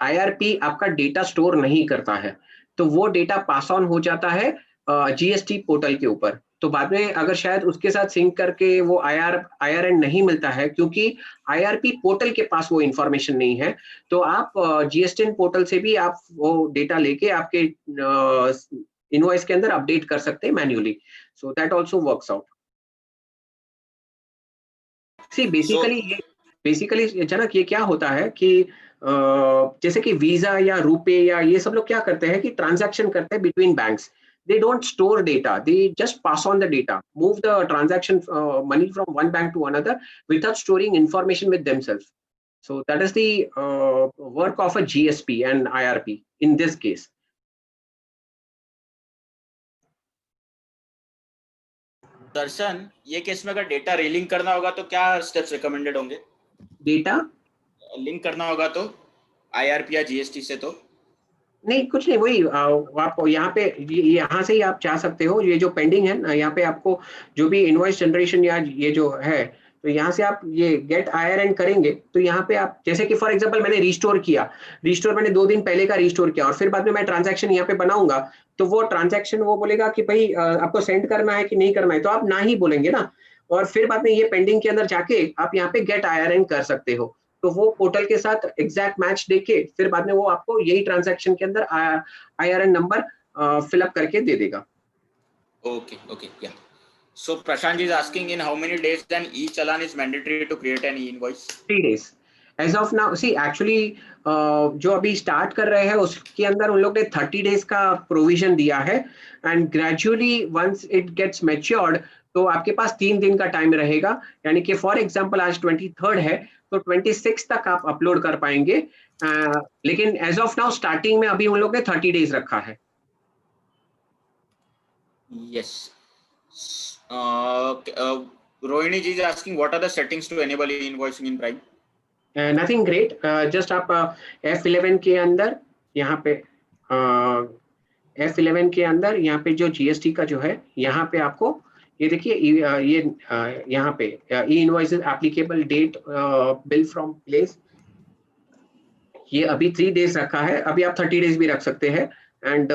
IRP आपका डेटा स्टोर नहीं करता है. तो वो डेटा पास ऑन हो जाता है GST पोर्टल के ऊपर. तो बाद में अगर शायद उसके साथ सिंक करके वो IRN नहीं मिलता है, क्योंकि IRP पोर्टल के पास वो इंफॉर्मेशन नहीं है, तो आप GSTN पोर्टल से भी आप वो डेटा लेके आपके इनवॉइस के अंदर अपडेट कर सकते हैं manually. So that also works out. See basically basically Janak ये क्या होता है कि जैसे कि वीजा या रुपे या ये सब लोग क्या करते हैं कि ट्रांजैक्शन करते हैं between banks. They don't store data. They just pass on the data, move the transaction money from one bank to another without storing information with themselves. So that is the work of a GSP and IRP in this case. दर्शन, ये case में अगर data रीलिंक करना होगा तो क्या steps recommended होंगे? Data link करना होगा तो IRP या GST से तो नहीं, कुछ नहीं, वही आप यहाँ पे यहाँ से ही आप जा सकते हो. ये जो पेंडिंग है ना, यहाँ पे आपको जो भी इनवॉइस जनरेशन या ये जो है, तो यहाँ से आप ये गेट IRN करेंगे. तो यहाँ पे आप जैसे कि फॉर एग्जांपल मैंने रिस्टोर मैंने 2 दिन पहले का रिस्टोर किया और फिर बाद में मैं ट्रांजैक्शन यहाँ पे बनाऊंगा, तो वो ट्रांजैक्शन वो बोलेगा कि भाई आपको सेंड करना है कि नहीं करना है, तो आप ना ही बोलेंगे ना. और फिर बाद में ये पेंडिंग के अंदर जाके आप यहाँ पे गेट IRN कर सकते हो. तो वो पोर्टल के साथ एग्जैक्ट मैच देके फिर बाद में वो आपको यही ट्रांजैक्शन के अंदर IRN नंबर फिलअप करके दे देगा. Okay, yeah. So Prashant is asking in how many days then e-challan is mandatory to create an e-invoice? 3 days. As of now, see actually जो अभी स्टार्ट कर रहे हैं उसके अंदर उन लोग ने 30 डेज का प्रोविजन दिया है and gradually once it gets matured तो आपके पास 3 दिन का टाइम रहेगा. यानी कि फॉर एग्जांपल आज 23rd है तो 26 तक आप अपलोड कर पाएंगे. लेकिन एज ऑफ नाउ स्टार्टिंग में अभी उन लोग ने 30 डेज रखा है. Yes. Rohini ji is asking what are the settings to enable e-invoicing in Prime? Nothing great. Just आप F11 के अंदर यहाँ पे F11 के अंदर यहाँ पे जो GST का जो है यहाँ पे आपको ये देखिए ये यहाँ पे e-invoices applicable date bill from place ये अभी 3 days रखा है. अभी आप 30 days भी रख सकते हैं and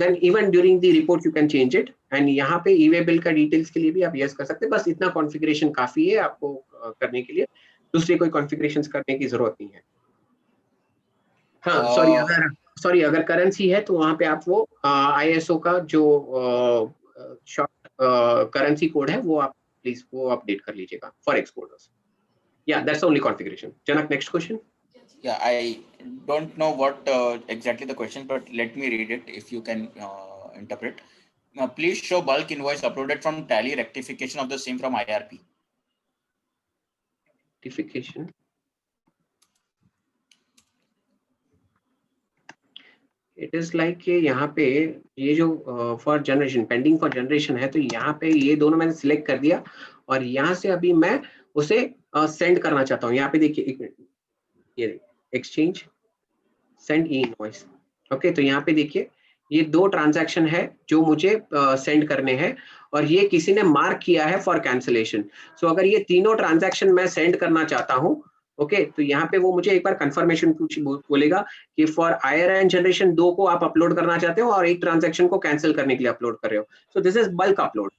then even during the report you can change it. and यहाँ पे e-way bill का डिटेल्स के लिए भी आप यस कर सकते हैं. बस इतना कॉन्फ़िगरेशन काफी है आपको करने के लिए. दूसरे कोई कॉन्फ़िगरेशंस करने की जरूरत नहीं है. हाँ सॉरी अगर करेंसी है तो वहाँ पे आप वो ISO का जो शॉर्ट करेंसी कोड है वो आप प्लीज वो अपडेट कर लीजिएगा for exporters. Yeah, that's the only configuration. Janak, next question. Yeah, I don't know what exactly the question, but let me read it if you can interpret. Please show bulk invoice uploaded from Tally, rectification of the same from IRP. Rectification. It is like कि यहाँ पे ये जो for generation pending for generation है तो यहाँ पे ये दोनों मैंने सिलेक्ट कर दिया और यहाँ से अभी मैं उसे सेंड करना चाहता हूँ. यहाँ पे देखिए ये एक्सचेंज सेंड ई इनवॉइस. ओके, तो यहाँ पे देखिए ये 2 ट्रांजैक्शन है जो मुझे सेंड करने हैं और ये किसी ने मार्क किया है फॉर कैंसिलेशन. सो अगर ये तीनों ट्रांजैक्शन मैं सेंड करना चाहता हूँ ओके तो यहाँ पे वो मुझे एक बार कंफर्मेशन बोलेगा कि फॉर IRN जनरेशन 2 को आप अपलोड करना चाहते हो और एक ट्रांजैक्शन को कैंसिल करने के लिए अपलोड कर रहे हो. सो दिस इज बल्क अपलोड.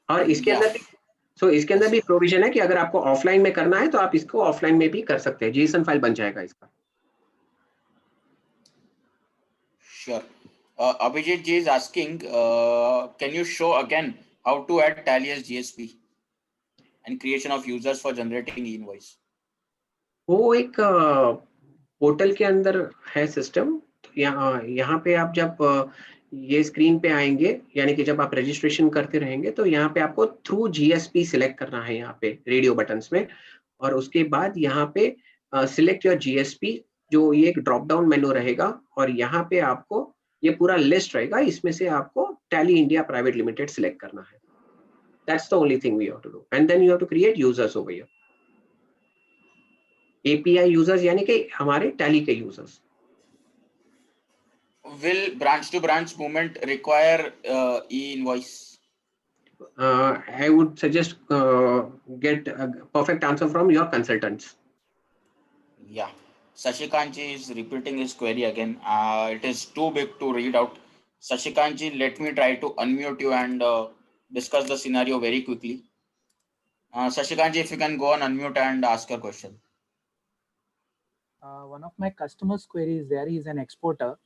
और इसके अंदर इसके अंदर भी प्रोविजन है कि अगर आपको ऑफलाइन में करना है तो आप इसको ऑफलाइन में भी कर सकते हैं. JSON फाइल बन जाएगा इसका. Sure. Abhijit ji is asking, can you show again how to add Tally as GSP and creation of users for generating e-invoice? वो एक पोर्टल के अंदर है सिस्टम. यहाँ पे आप जब ये स्क्रीन पे आएंगे यानी कि जब आप रजिस्ट्रेशन करते रहेंगे तो यहाँ पे आपको थ्रू GSP सिलेक्ट करना है यहाँ पे रेडियो बटन्स में और उसके बाद यहाँ पे सिलेक्ट योर GSP जो ये एक ड्रॉप डाउन मेनू रहेगा और यहाँ पे आपको ये पूरा लिस्ट रहेगा. इसमें से आपको Tally India Private Limited select करना है. That's the only thing we have to do. And then you have to create users over here. API users यानी कि हमारे Tally के users. Will branch to branch movement require e-invoice? I would suggest get a perfect answer from your consultants. Yeah. Sashikant ji is repeating his query again. It is too big to read out. Sashikant ji, let me try to unmute you and discuss the scenario very quickly. Sashikant ji, if you can go on unmute and ask your question. One of my customers' queries there is an exporter.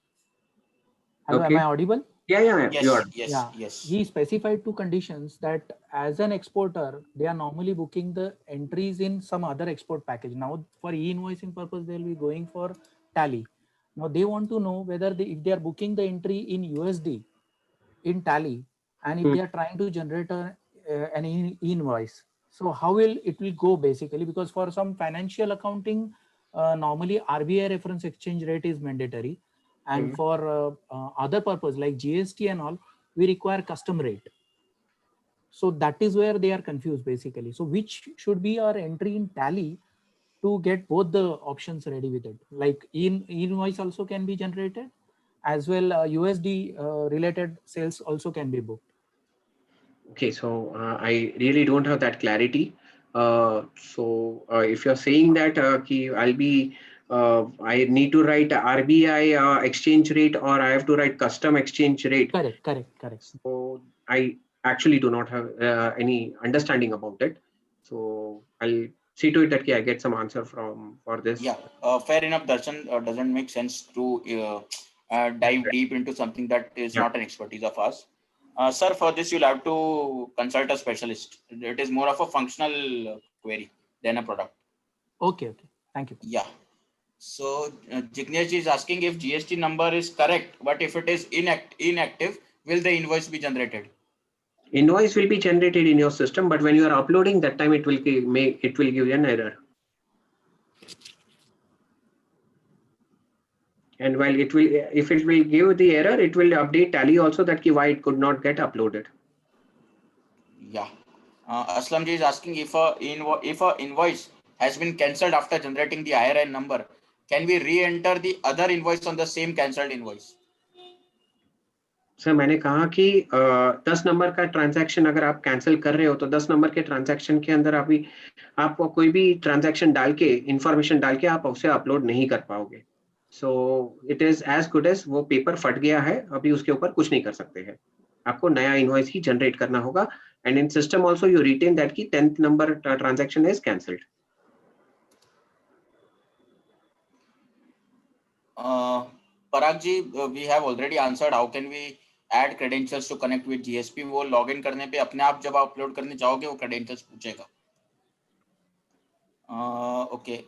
Hello, Okay. am I audible? Yeah, you Yes, are. yes, Yeah, yes. he specified two conditions that as an exporter, they are normally booking the entries in some other export package. Now, for e-invoicing purpose, they'll be going for Tally. Now, they want to know whether if they are booking the entry in USD in Tally, and if they are trying to generate an invoice. So how will it will go basically? Because for some financial accounting, normally RBI reference exchange rate is mandatory, and for other purpose like GST and all, we require custom rate. So that is where they are confused basically. So which should be our entry in Tally to get both the options ready with it? Like invoice also can be generated, as well USD related sales also can be booked. Okay, so I really don't have that clarity. If you're saying that I need to write RBI exchange rate, or I have to write custom exchange rate. Correct. So I actually do not have any understanding about it. So I'll see to it that I get some answer for this. Yeah, fair enough. Doesn't make sense to dive deep into something that is not an expertise of ours. Sir, for this you'll have to consult a specialist. It is more of a functional query than a product. Okay. Thank you. Yeah. So Jignesh is asking if GST number is correct, but if it is inactive, will the invoice be generated? Invoice will be generated in your system, but when you are uploading, that time it will give you an error. And while if it will give the error, it will update Tally also that why it could not get uploaded. Yeah. Aslamji is asking if a invoice has been cancelled after generating the IRN number, can we re-enter the other invoice on the same cancelled invoice? Sir मैंने कहा कि 10 number का transaction अगर आप cancel कर रहे हो तो 10 नंबर के ट्रांजैक्शन के अंदर आप कोई भी ट्रांजैक्शन डाल के इंफॉर्मेशन डाल के आप उसे अपलोड नहीं कर पाओगे. So it is as good as वो पेपर फट गया है, अभी उसके ऊपर कुछ नहीं कर सकते हैं. आपको नया इनवॉइस ही जनरेट करना होगा. And in system also you retain that की 10th number transaction is cancelled. Parag ji, we have already answered. How can we add credentials to connect with GSP? वो login करने पे अपने आप जब आप upload करने जाओगे वो credentials पूछेगा. Okay.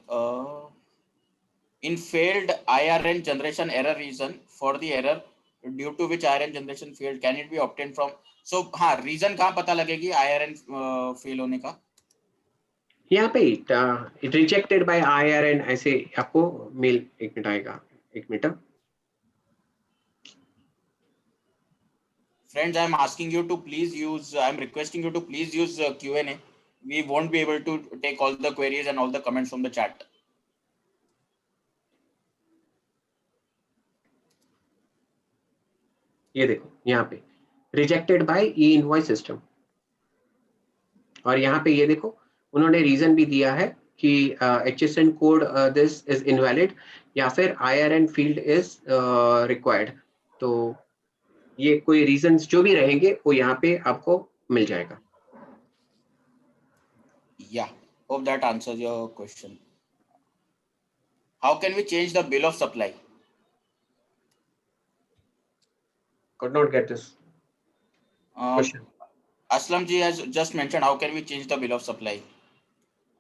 In failed IRN generation error reason for the error due to which IRN generation failed, can it be obtained from? So हाँ, reason कहाँ पता लगेगी IRN fail होने का? यहाँ पे इट रिजेक्टेड बाय IRN ऐसे आपको मेल एक मिनट आएगा. एक minute. Friends, I'm asking you to please use, I'm requesting you to please use Q&A. We won't be able to take all the queries and all the comments from the chat. ये देखो यहाँ पे rejected by E invoice system, और यहाँ पे ये देखो उन्होंने रीजन भी दिया है कि HSN code this is invalid या फिर IRN फील्ड इज रिक्वायर्ड. तो ये कोई रीजंस जो भी रहेंगे वो यहाँ पे आपको मिल जाएगा. Yeah, hope that answers your question. How can we change the bill of supply? Could not get this question. Aslam ji has just mentioned how can we change the bill of supply.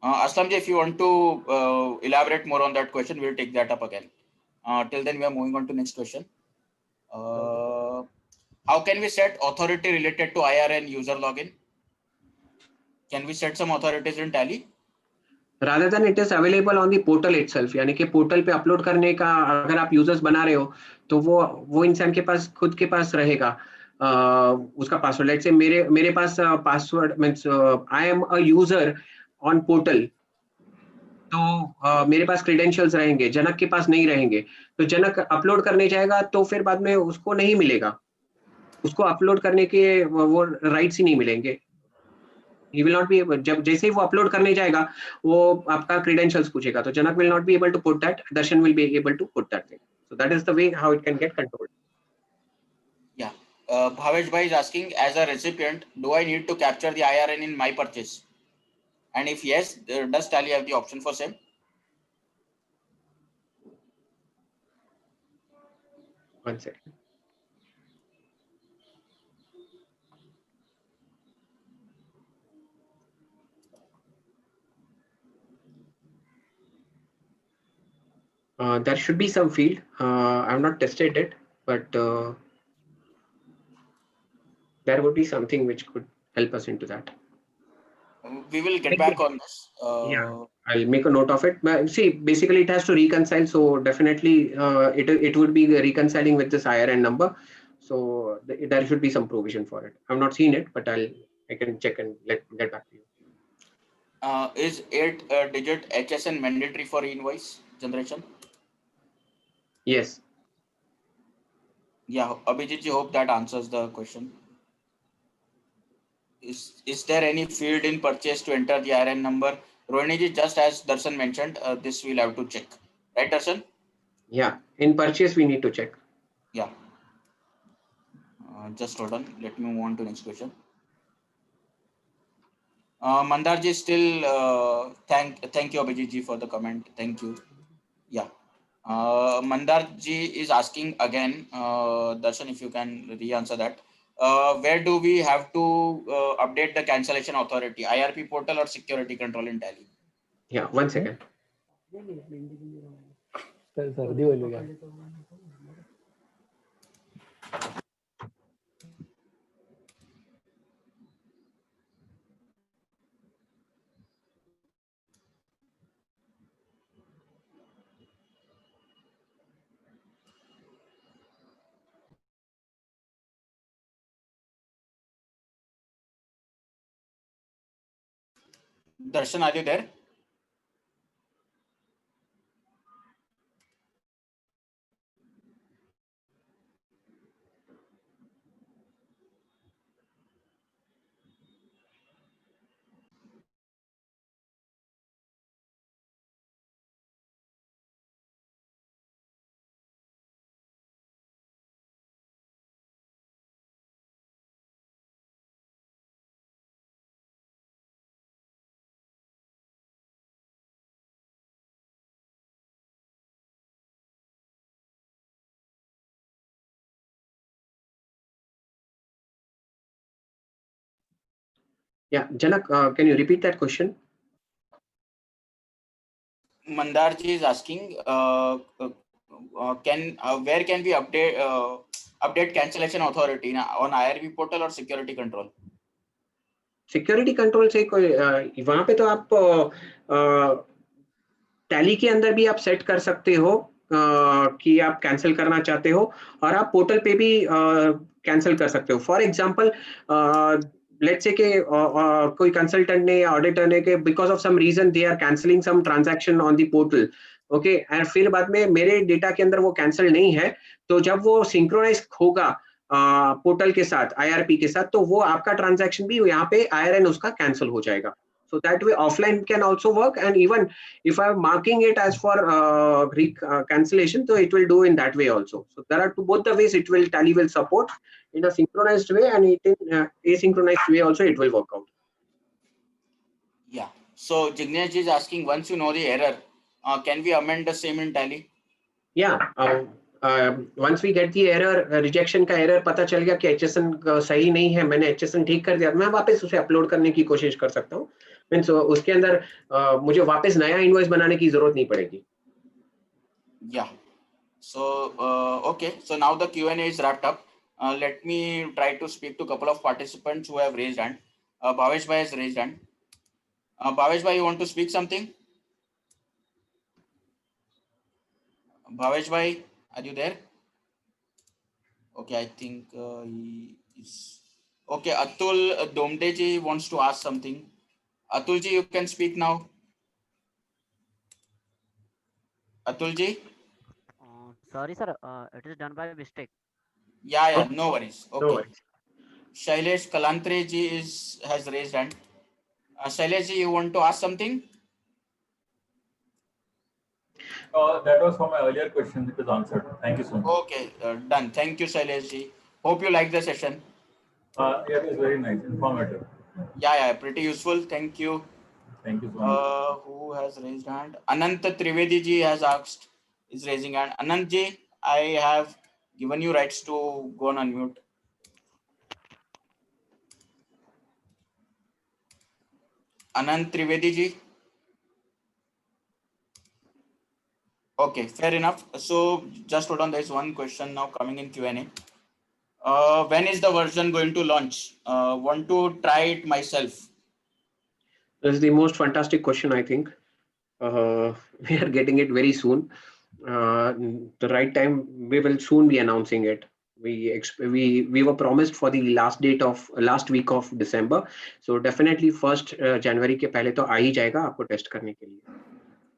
Aslam ji, if you want to elaborate more on that question, we'll take that up again. Till then, we are moving on to next question. How can we set authority related to IRN user login? Can we set some authorities in Tally? Rather than it is available on the portal itself, यानी कि portal पे upload करने का अगर आप users बना रहे हो तो वो इंसान के पास खुद के पास रहेगा उसका पासवर्ड. लेट्स से मेरे पास password means I am a user on portal, तो मेरे पास क्रेडेंशियल्स रहेंगे, जनक के पास नहीं रहेंगे. तो जनक अपलोड करने जाएगा तो फिर बाद में उसको नहीं मिलेगा, उसको अपलोड करने के वो राइट्स ही नहीं मिलेंगे. He will not be able, जब जैसे ही वो अपलोड करने जाएगा वो आपका क्रेडेंशियल्स पूछेगा, तो जनक will not be able to put that, Darshan will be able to put that thing. So that is the way how it can get controlled. Yeah. Bhavesh Bhai is asking, as a recipient, do I need to capture the IRN in my purchase? And if yes, does Tally have the option for same? One second. There should be some field. I have not tested it, but there would be something which could help us into that. We will get back on this. Yeah, I'll make a note of it. But see, basically it has to reconcile, so definitely it would be reconciling with this IRN number. So there should be some provision for it. I've not seen it, but I can check and get back to you. Is 8-digit HSN mandatory for invoice generation? Yes. Yeah, Abhijit ji, hope that answers the question. Is there any field in purchase to enter the IRN number? Rohini ji, just as Darshan mentioned, this we'll have to check. Right, Darshan? Yeah, in purchase we need to check. Yeah. Just hold on. Let me move on to next question. Mandar ji, still thank you Abhijit ji for the comment. Thank you. Yeah. Mandar ji is asking again, Darshan, if you can re-answer that. Where do we have to update the cancellation authority? IRP portal or security control in Tally? Yeah, 1 second. सर्दी हो गया Darshan, are you there? Yeah, Janak, can you repeat that question? Mandar ji is asking, where can we update cancellation authority on IRP portal or security control? Security control से कोई वहां पे तो आप tally के अंदर भी आप सेट कर सकते हो कि आप कैंसिल करना चाहते हो और आप पोर्टल पे भी कैंसिल कर सकते हो. फॉर एग्जांपल लेट्स से कि कोई कंसल्टेंट ने या ऑडिटर ने के because of some reason they are cancelling some transaction on the portal, okay, and फिर बाद में मेरे डेटा के अंदर वो कैंसिल नहीं है, तो जब वो सिंक्रोनाइज होगा पोर्टल के साथ, आईआरपी के साथ, तो वो आपका ट्रांजैक्शन भी यहाँ पे आईआरएन उसका कैंसिल हो जाएगा. So that way offline can also work, and even if I'm marking it as for cancellation, so it will do in that way also. So there are both the ways it will Tally will support in a synchronized way, and it in asynchronized way also it will work out. Yeah. So Jignesh is asking, once you know the error, can we amend the same in Tally? Yeah. Once we get the error, rejection का error पता चल गया कि HSN सही नहीं है, मैंने HSN ठीक कर दिया, मैं वापस उसे अपलोड करने की कोशिश कर सकता हूँ. मीन्स उसके अंदर मुझे वापस नया इनवॉइस बनाने की जरूरत नहीं पड़ेगी. Yeah. So okay. So now the Q&A is wrapped up. Let me try to speak to a couple of participants who have raised hand. Bhavesh bhai has raised hand. Bhavesh bhai, you want to speak something? Bhavesh bhai, are you there? Okay, I think he is. Okay, Atul Domde ji wants to ask something. Atul ji, you can speak now. Atul ji? Sorry, sir. It is done by mistake. Yeah, no worries. Okay. No worries. Shailesh Kalantre ji has raised hand. Shailesh ji, you want to ask something? That was for my earlier question. It is answered. Thank you so much. Okay, done. Thank you, Shailesh ji. Hope you like the session. Yeah, it is very nice, informative. Yeah, pretty useful. Thank you. Thank you so much. Who has raised hand? Anant Trivedi ji has asked, is raising hand. Anant ji, I have given you rights to go on unmute. Anant Trivedi ji. Okay, fair enough. So just hold on, there is one question now coming in Q&A. When is the version going to launch? Want to try it myself. This is the most fantastic question, I think. We are getting it very soon. The right time, we will soon be announcing it. We were promised for the last week of December. So definitely first January के पहले तो आ ही जाएगा आपको test करने के लिए.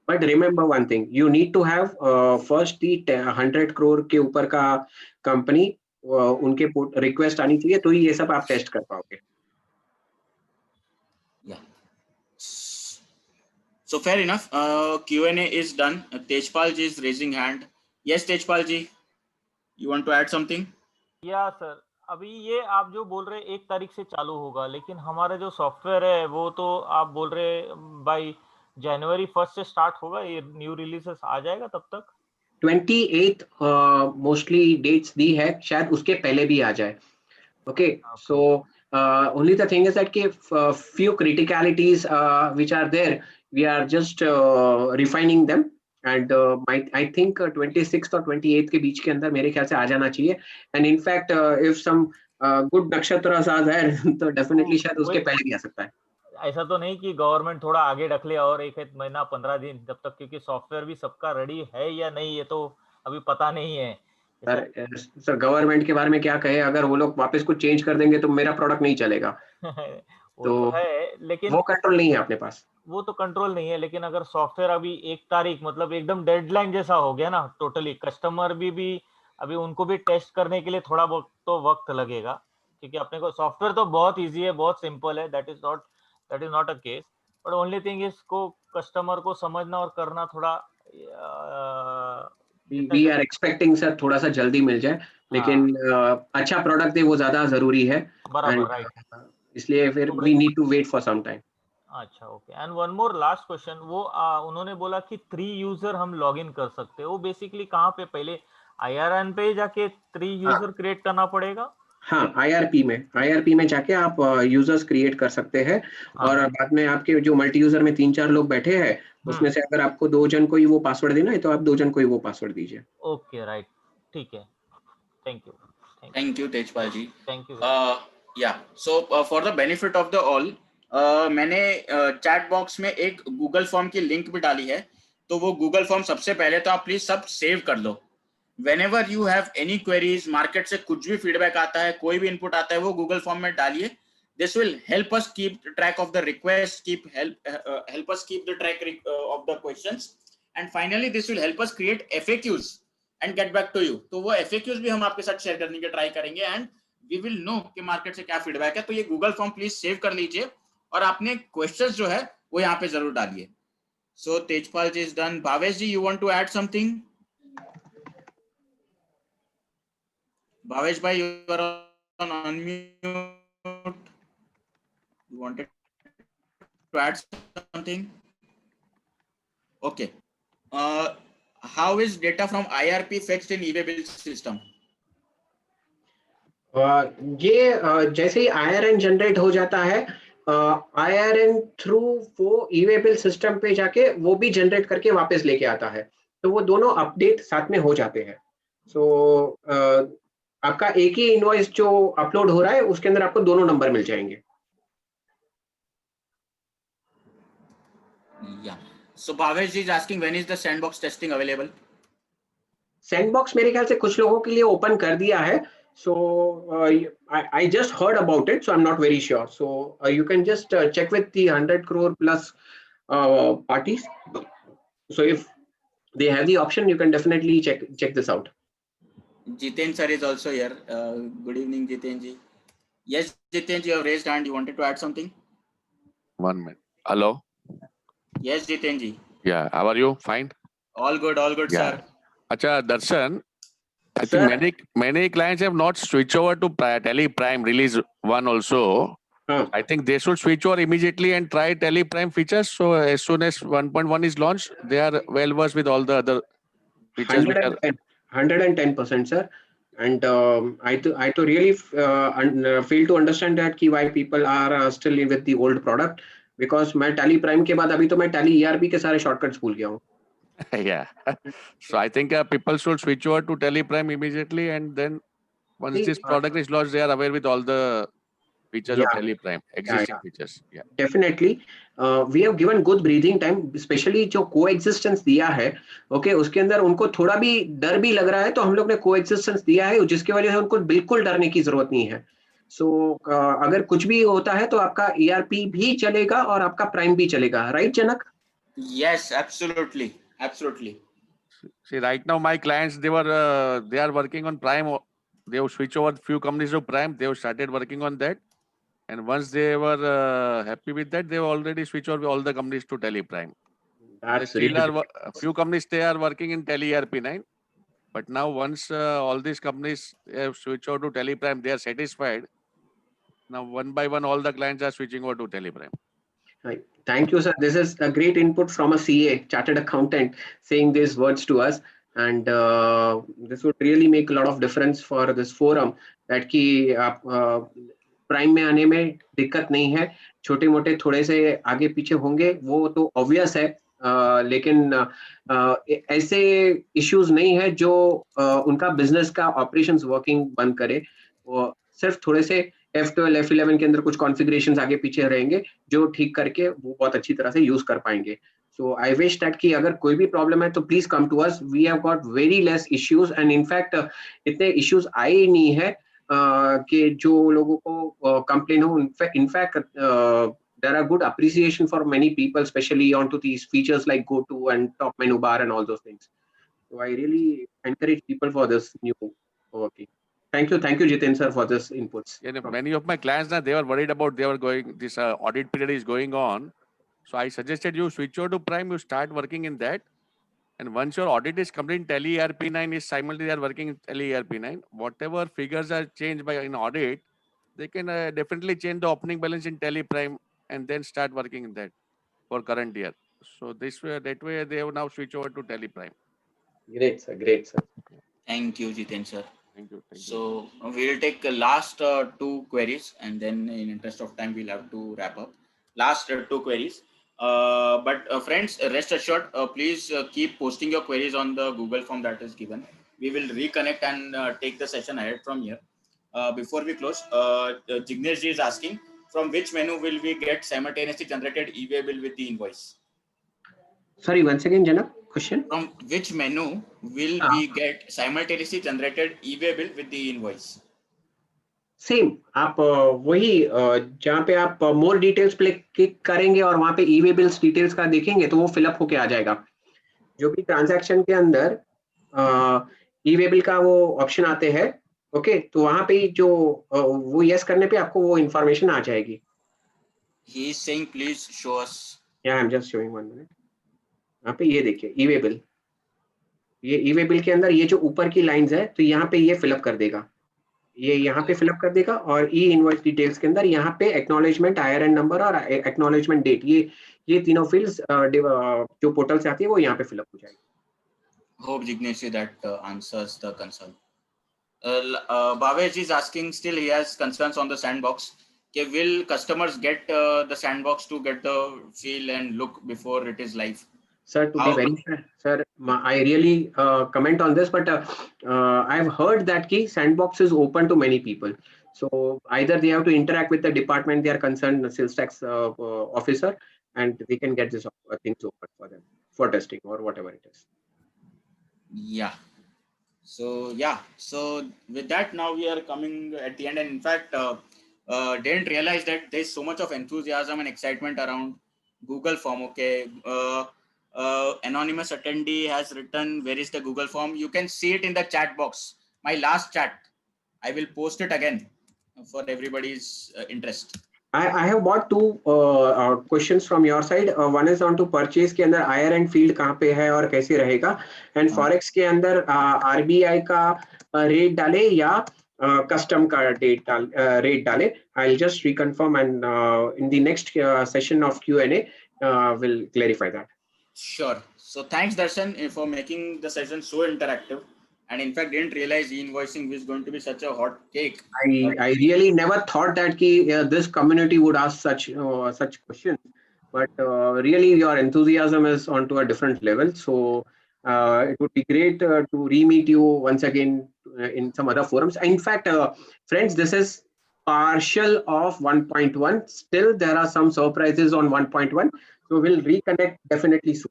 But remember one thing, you need to have first the 100 crore के ऊपर का कंपनी उनके रिक्वेस्ट आनी चाहिए तो ही ये सब आप टेस्ट कर पाओगे. Yeah. So fair enough. Q&A is done. Tejpal ji is raising hand. Yes, Tejpal ji, you want to add something? या सर, अभी ये आप जो बोल रहे 1 तारीख से चालू होगा, लेकिन हमारा जो सॉफ्टवेयर है वो तो आप बोल रहे बाय जनवरी 1 से स्टार्ट होगा, ये न्यू रिलीजेस आ जाएगा तब तक. 28 मोस्टली डेट्स दी है, शायद उसके पहले भी आ जाए. Okay, so only the thing is that few criticalities which are there, we are just refining them, and I think 26th और 28th के बीच के अंदर मेरे ख्याल से आ जाना चाहिए. And in fact, if some good नक्षत्र आ जाए तो definitely शायद उसके पहले भी आ सकता है. ऐसा तो नहीं कि गवर्नमेंट थोड़ा आगे रख ले और 1 महीना 15 दिन जब तक, क्योंकि सॉफ्टवेयर भी सबका रेडी है या नहीं ये तो अभी पता नहीं है. सर गवर्नमेंट के बारे में क्या कहे, अगर वो लोग वापस कुछ चेंज कर देंगे तो मेरा प्रोडक्ट नहीं चलेगा. वो तो है, लेकिन वो कंट्रोल नहीं है अपने पास. वो तो कंट्रोल नहीं है, लेकिन अगर सॉफ्टवेयर अभी 1 तारीख मतलब एकदम डेडलाइन जैसा हो गया ना टोटली, कस्टमर भी अभी उनको भी टेस्ट करने के लिए थोड़ा बहुत तो वक्त लगेगा, क्योंकि अपने को सॉफ्टवेयर तो बहुत इजी है, बहुत सिंपल है, that is not a case. But only thing is को कस्टमर को समझना और करना थोड़ा We are expecting सर थोड़ा सा जल्दी मिल जाए, लेकिन अच्छा प्रोडक्ट है वो ज्यादा जरूरी है. बराबर, राइट. इसलिए फिर we need to wait for some time. अच्छा, okay. And one more last question, वो उन्होंने बोला कि 3 यूजर हम लॉगिन कर सकते हैं, वो बेसिकली कहाँ पे, पहले IRN पे जाके 3 यूजर क्रिएट करना पड़ेगा? हाँ, IRP में जाके आप यूजर्स क्रिएट कर सकते हैं. और बाद में आपके जो मल्टी यूजर में 3-4 लोग बैठे हैं, उसमें से अगर आपको 2 जन को ही वो पासवर्ड देना है तो आप 2 जन को ही वो पासवर्ड दीजिए. ओके, राइट, ठीक है. Thank you Tejpal ji. Thank you. Yeah, so for the benefit of the all, मैंने चैट बॉक्स में एक गूगल फॉर्म की लिंक भी डाली है, तो वो गूगल फॉर्म सबसे पहले तो आप प्लीज सब सेव कर लो. Whenever you have any queries, market से कुछ भी फीडबैक आता है, कोई भी इनपुट आता है, वो गूगल फॉर्म में डालिए. This will help us keep track of the requests, help us keep the track of the questions, and finally this will help us create FAQs and get back to you. तो वो FAQs भी हम आपके साथ share करने की try करेंगे, and we will know कि मार्केट से क्या फीडबैक है. तो ये गूगल फॉर्म प्लीज सेव कर लीजिए और आपने क्वेश्चंस जो है वो यहाँ पे जरूर डालिए. So Tejpal ji is done. Bhavesh ji, you want to add something? Bhavesh bhai, you are on unmute. You wanted to add something? Okay. How is data from IRP fetched in e-way system? ये जैसे ही IRN generate हो जाता है, IRN through वो e-way system पे जाके वो भी जनरेट करके वापस लेके आता है, तो वो दोनों अपडेट साथ में हो जाते हैं. सो आपका एक ही इनवॉइस जो अपलोड हो रहा है उसके अंदर आपको दोनों नंबर मिल जाएंगे. Yeah. So Bhavesh ji is asking, when is the sandbox testing available? Sandbox मेरे ख्याल से कुछ लोगों के लिए ओपन कर दिया है. So I just heard about it, so I'm not very sure. So you can just check with the 100 crore plus parties. So if they have the option, you can definitely check this out. Jiten sir is also here. Good evening, Jiten ji. Yes, Jiten ji, you have raised hand. You wanted to add something? 1 minute. Hello. Yes, Jiten ji. Yeah. How are you? Fine. All good, Yeah. sir. Acha, Darshan. I Sir. think many clients have not switched over to Tele Prime Release 1 also. I think they should switch over immediately and try Tele Prime features. So as soon as 1.1 is launched, they are well versed with all the other features. 110%, sir. And I to really fail to understand that कि why people are still with the old product, because मैं Tally Prime के बाद अभी तो मैं Tally ERP के सारे shortcuts भूल गया हूँ. Yeah. So I think people should switch over to TelePrime immediately, and then once See, this product is launched, they are aware with all the features of yeah, TelePrime, existing features. Yeah. Definitely we have given good breathing time, specially जो को existence दिया है, okay, उसके अंदर उनको थोड़ा भी डर भी लग रहा है, तो हम लोग ने को एग्जिस्टेंस दिया है जिसकी वजह से उनको बिल्कुल डरने की जरूरत नहीं है. सो अगर कुछ भी होता है तो आपका ERP भी चलेगा और आपका प्राइम भी चलेगा, right Janak? Yes, absolutely, absolutely. See, right now my clients, they are working on Prime. They have switched over few companies to Prime. They have started working on that, and once they were happy with that, they have already switched over all the companies to TelePrime. That's Still really a few companies, they are working in Tele ERP9, but now once all these companies have switched over to TelePrime, they are satisfied. Now one by one, all the clients are switching over to TelePrime. right. Thank you, sir. This is a great input from a CA, chartered accountant, saying these words to us, and this would really make a lot of difference for this forum. That कि आप prime में आने में दिक्कत नहीं है, छोटे मोटे थोड़े से आगे पीछे होंगे वो तो ऑब्वियस है, लेकिन ऐसे इश्यूज नहीं है जो उनका बिजनेस का ऑपरेशंस वर्किंग बंद करे. वो सिर्फ थोड़े से F12 F11 के अंदर कुछ कॉन्फ़िगरेशंस आगे पीछे रहेंगे जो ठीक करके वो बहुत अच्छी तरह से यूज कर पाएंगे. So I wish that कि अगर कोई भी प्रॉब्लम है तो please come to us. We have got very less issues, and in fact इतने इश्यूज आए ही नहीं है कि जो लोगों को कंप्लेन हो. In fact there are good appreciation for many people, especially onto these features like GoTo and top menu bar and all those things. So I really encourage people for this new working. Thank you, Jiten sir, for this inputs. Yeah, many of my clients now, they were worried about this audit period is going on. So I suggested you switch over to Prime, you start working in that. And once your audit is complete, Tele ERP9 is simultaneously they are working in Tele ERP9. Whatever figures are changed by in audit, they can definitely change the opening balance in Tele Prime and then start working in that for current year. So this way, that way they have now switch over to Tele Prime. Great, sir. Great, sir. Thank you, Jiten sir. Thank you. So we will take the last two queries, and then in interest of time, we'll have to wrap up. Last two queries. But friends, rest assured, please keep posting your queries on the Google form that is given. We will reconnect and take the session ahead from here. Before we close, Jignesh ji is asking, from which menu will we get simultaneously generated e-way bill with the invoice? Sorry, once again, Janak, question. From which menu will we get simultaneously generated e-way bill with the invoice? Same आप वही जहाँ पे आप more details पे click करेंगे और वहाँ पे ई-वे बिल्स डिटेल्स का देखेंगे तो वो फिलअप होके आ जाएगा. जो भी ट्रांजैक्शन के अंदर ई-वे बिल का वो ऑप्शन आते हैं, ओके, तो वहाँ पे जो वो यस करने पे आपको वो इंफॉर्मेशन आ जाएगी. He is saying please show us. Yeah, I'm just showing 1 minute. यहाँ पे ये देखिए ई-वे बिल, ये ई-वे बिल के अंदर ये जो ऊपर की लाइंस है तो यहाँ पे ये फिलअप कर देगा, ये यहाँ पे फिलअप कर देगा. और ई इनवॉइस डिटेल्स के अंदर यहाँ पे एक्नॉलेजमेंट IRN नंबर और एक्नॉलेजमेंट डेट, ये तीनों फील्ड्स जो पोर्टल से आती है वो यहाँ पे फिलअप हो जाएगी. Hope Jignesh that answers the concern. Bhavesh is asking, still he has concerns on the sandbox. Okay, will customers get the sandbox to get the feel and look before it is live? Sir, to be very fair, sir, I really comment on this, but I've heard that key sandbox is open to many people. So either they have to interact with the department they are concerned, the sales tax officer, and they can get this things open for them for testing or whatever it is. Yeah. So with that, now we are coming at the end, and in fact, didn't realize that there's so much of enthusiasm and excitement around Google form. Okay. Anonymous attendee has written, where is the Google form? You can see it in the chat box. My last chat. I will post it again for everybody's interest. I have bought two questions from your side. One is on to purchase के अंदर IRN field कहाँ पे है और कैसे रहेगा, and forex के अंदर RBI का rate डाले या custom का rate डाले. I'll just reconfirm, and in the next session of Q&A will clarify that. Sure. So thanks, Darshan, for making the session so interactive. And in fact, didn't realize e-invoicing is going to be such a hot cake. I really never thought that this community would ask such questions. but really your enthusiasm is onto a different level. So it would be great to re-meet you once again in some other forums. In fact, friends, this is partial of 1.1. Still, there are some surprises on 1.1. So we'll reconnect definitely soon.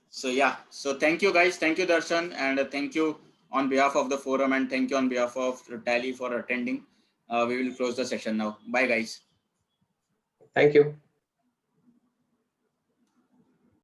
So yeah, so thank you guys, thank you Darshan, and thank you on behalf of the forum, and thank you on behalf of Tally for attending. We will close the session now. Bye guys. Thank you.